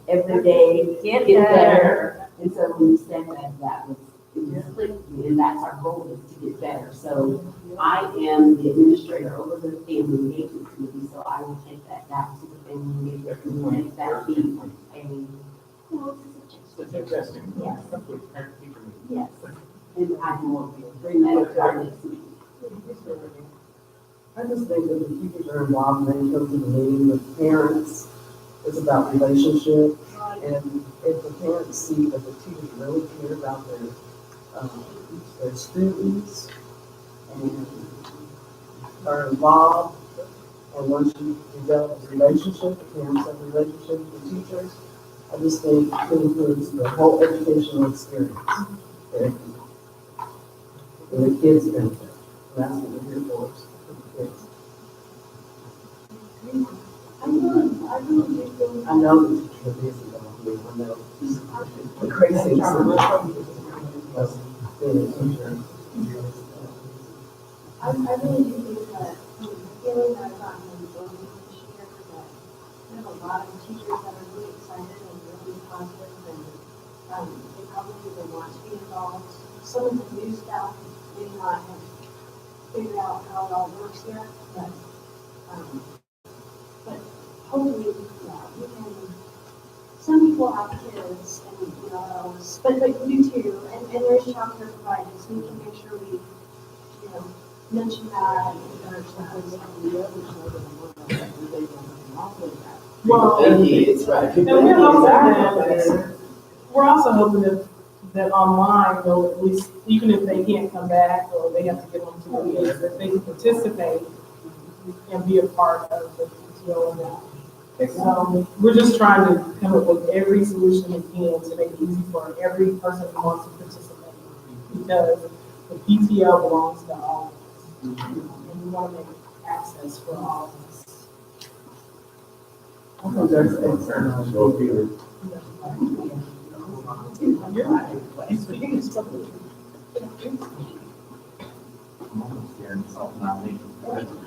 every day get better. And so when you said that was, it just clicked with me, and that's our goal, is to get better. So I am the administrator over the family engagement committee, so I will take that back to the family engagement committee and make that be It's interesting. Yes. Parent teacher meeting. Yes. And I will bring that to our next meeting. I just think that the teachers are involved and they come to the meeting with parents. It's about relationships. And if the parents see that the teachers really care about their students and are involved, and once you develop a relationship, the parents have a relationship with the teachers, I just think it includes the whole educational experience. And the kids benefit. And that's what we're here for, is for the kids. I know the teachers are busy, but I know the crazy things. I really do think that, the feeling that I've gotten in the building this year, that we have a lot of teachers that are really excited and really positive, and they probably they want to be involved. Some of the new staff may not have figured out how it all works yet, but hopefully, yeah, we can. Some people have kids, and you know, but you too, and there's childcare provided, so we can make sure we, you know, mention that and encourage that. Well, And kids, right? and we're also hoping that online, they'll at least, even if they can't come back or they have to get on to the meetings, that they can participate and be a part of the PTO and that. So we're just trying to come up with every solution we can to make it easy for every person who wants to participate. Because the PTO belongs to all of us. And we want to make access for all of us. I think that's excellent. So, Peter, You're right. You're speaking to something.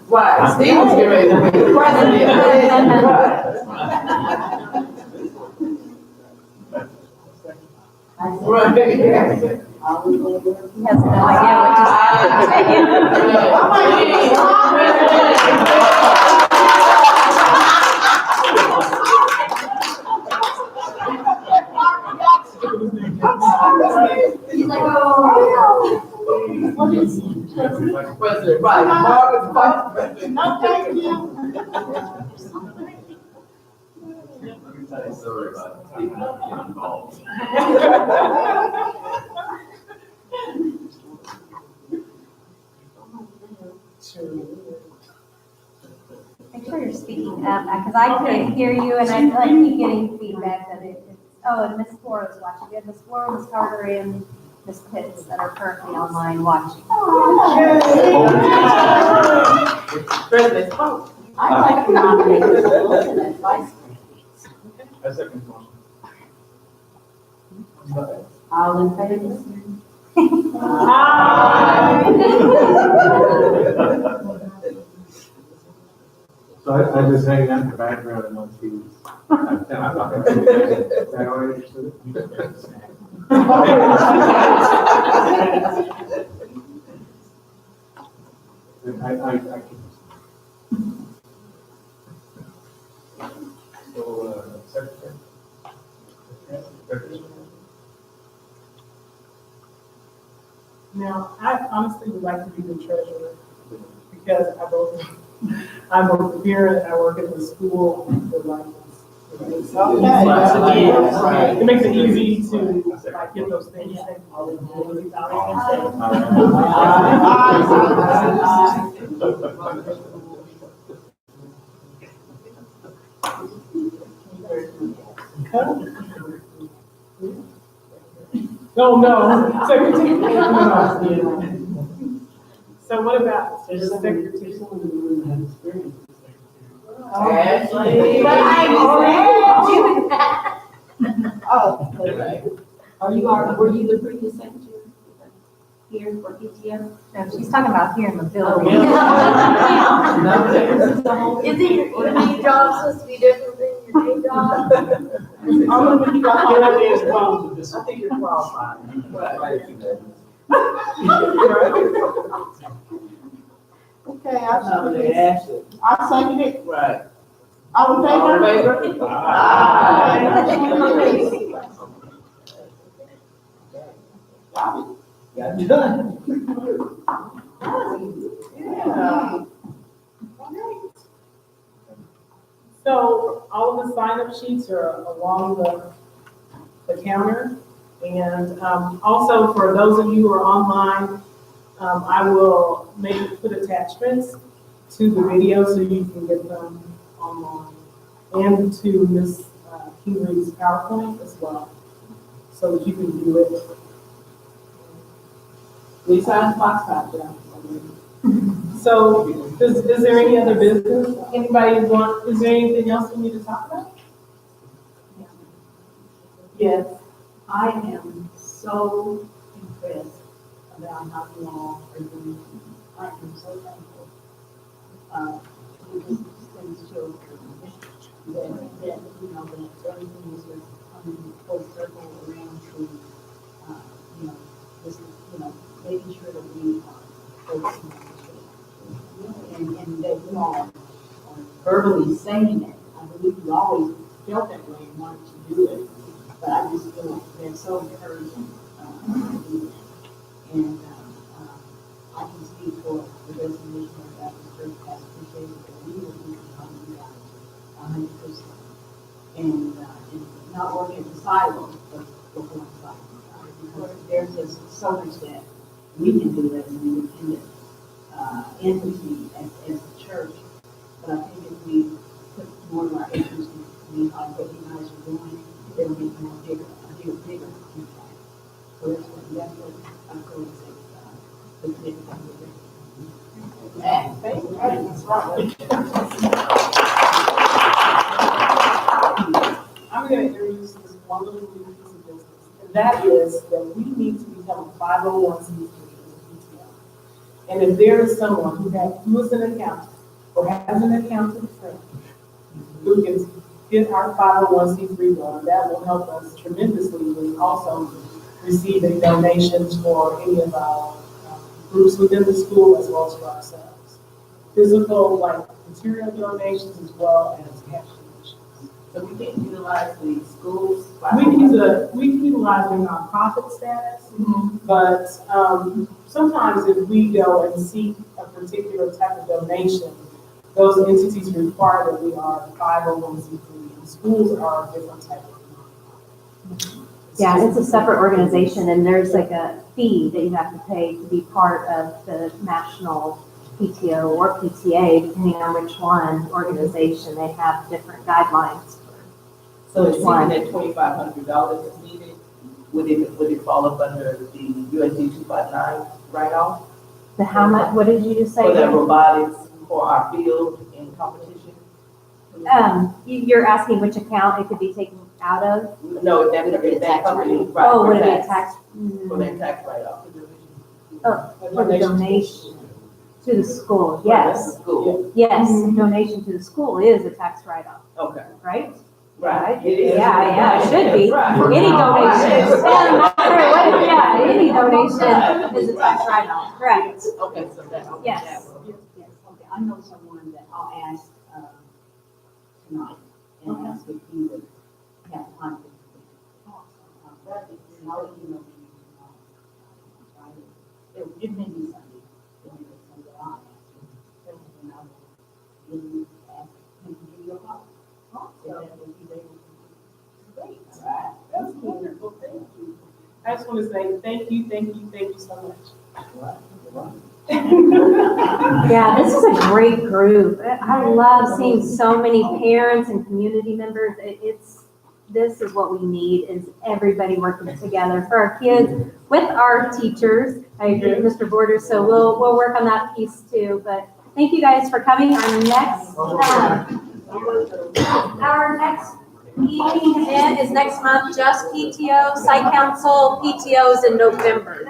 Right, Steve was getting ready to be the president. Right. He has no idea He's like, oh. President, right, Margaret's vice president. No, thank you. Let me tell you a story about Steve not getting involved. Make sure you're speaking up, because I couldn't hear you, and I keep getting feedback that it's, oh, and Miss Flora is watching. We have Miss Flora, Miss Carter, and Miss Pitts that are currently online watching. President's vote. I'd like to nominate Mr. Wilson as vice president. I second the motion. All in favor? So I just hang out in the background and once he was. I'm not going to do that. Is that all right? Understood? You can make the snack. I can. So, secretary? Now, I honestly would like to be the treasurer because I work the parent, I work at the school, the license. It makes it easy to like get those things. No, secretary. So what about the secretary? Ashley. But I'm already doing that. Oh, okay. Were you the previous secretary? here for PTO? No, she's talking about here in the Oh, building. You think your main job's supposed to be different than your day job? I'm gonna be the I think you're qualified. Okay, Nominate Ashley. I second it. Right. All in All in favor? favor? Got it done. Yeah. So all of the sign-up sheets are along the counter. And also for those of you who are online, I will maybe put attachments to the video so you can get them online. And to Ms. Kingley's PowerPoint as well, so that you can view it. We signed box top down. So, is there any other business? Anybody want, is there anything else we need to talk about? Yes. I am so impressed about how you all are doing. I am so thankful. Because things show that, you know, that everything is just coming full circle around to, you know, just, you know, making sure that we are focusing on the children. And that you all are verbally saying it. I believe you always felt that way and wanted to do it. But I just feel like they're so encouraging to do that. And I can speak for the Resolution of Baptist Church as appreciated that we will be behind you guys 100%. And not working in silos, but working on silos. Because there's just so much that we can do as an independent entity as a church. But I think if we put more of our interest behind what you guys are doing, it'll make more bigger impact. So that's what I'm going to say, the commitment that we're making. I'm going to introduce this one little new piece of business, and that is that we need to become a 501c3 as a PTO. And if there is someone who is an accountant or has an accountant friend who can get our 501c3 going, that will help us tremendously with also receiving donations for any of our groups within the school as well as for ourselves. Physical, like material donations as well as cash donations. So we can utilize the schools. We can utilize the nonprofit status, but sometimes if we go and seek a particular type of donation, those entities require that we are 501c3, and schools are a different type of nonprofit. Yeah, it's a separate organization, and there's like a fee that you have to pay to be part of the national PTO or PTA, depending on which one organization. They have different guidelines. So it's One. that $2,500 is needed, would it fall up under the USD 259 write-off? The how much, what did you just say? For the robotics for our field in competition? You're asking which account it could be taken out of? No, that company, right? Oh, for would it be a tax- tax? For that tax write-off. Oh, for the donation to the school, yes. School, Yes, donation to the school is a tax write-off, okay, right? right. It is. Yeah, it should be. Right. Any donation, any donation is a tax write-off, correct? Okay, so that. Yes. Yes, okay, I know someone that I'll ask, tonight, and ask if he would have time to. And I'll let you know. It may be Sunday, it may be Sunday, I'll ask him. And I will give you, ask him to give you a call. So that will be able to. Great, all right, that's wonderful, thank you. I just want to say thank you so much. Yeah, this is a great group. I love seeing so many parents and community members. This is what we need, is everybody working together for our kids with our teachers. I agree with Mr. Borders, so we'll work on that piece too. But thank you guys for coming. Our next meeting event is next month, just PTO, site council, PTOs in November.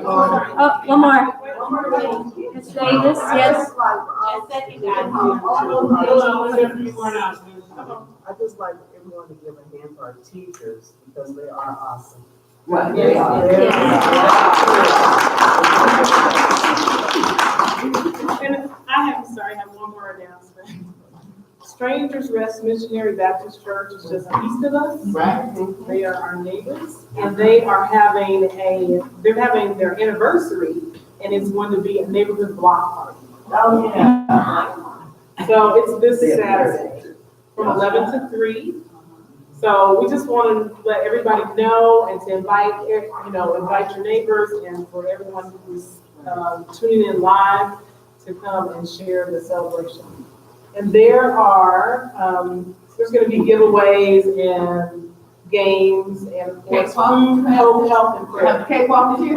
Oh, one more. Ms. Davis, yes? I just like everyone to give a hand to our teachers because they are awesome. Right. And I have one more announcement. Strangers Rest Missionary Baptist Church is just east of us. Right. They are our neighbors, and they're having their anniversary, and it's going to be a neighborhood block party. Oh, yeah. So it's this Saturday from 11 to 3. So we just want to let everybody know and to invite your neighbors and for everyone who's tuning in live to come and share the celebration. And there's going to be giveaways and games and of course food, health, and prayer. Cakewalk this year?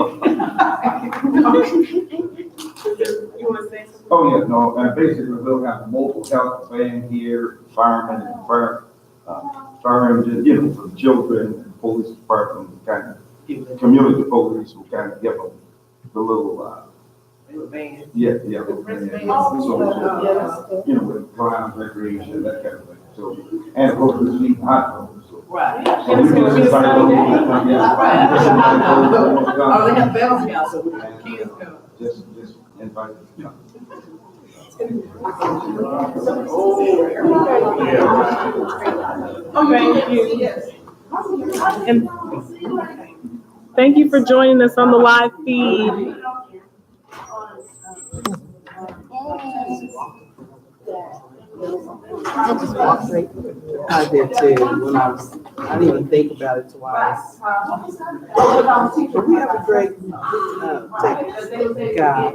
You want to say something? Oh, yeah, no, and basically we'll have multiple health van here, firemen and fire engine, for children and police department, kind of, community police will kind of give them the little, yeah. So, with grounds, recreation, that kind of thing, so, and of course, we're eating hot dogs, so. Right. So we can just invite those, Oh, they have bells now, so we can kids come. Just invite them to come. Thank you. And thank you for joining us on the live feed. I did too, I didn't even think about it twice. But we have a great, tech guy.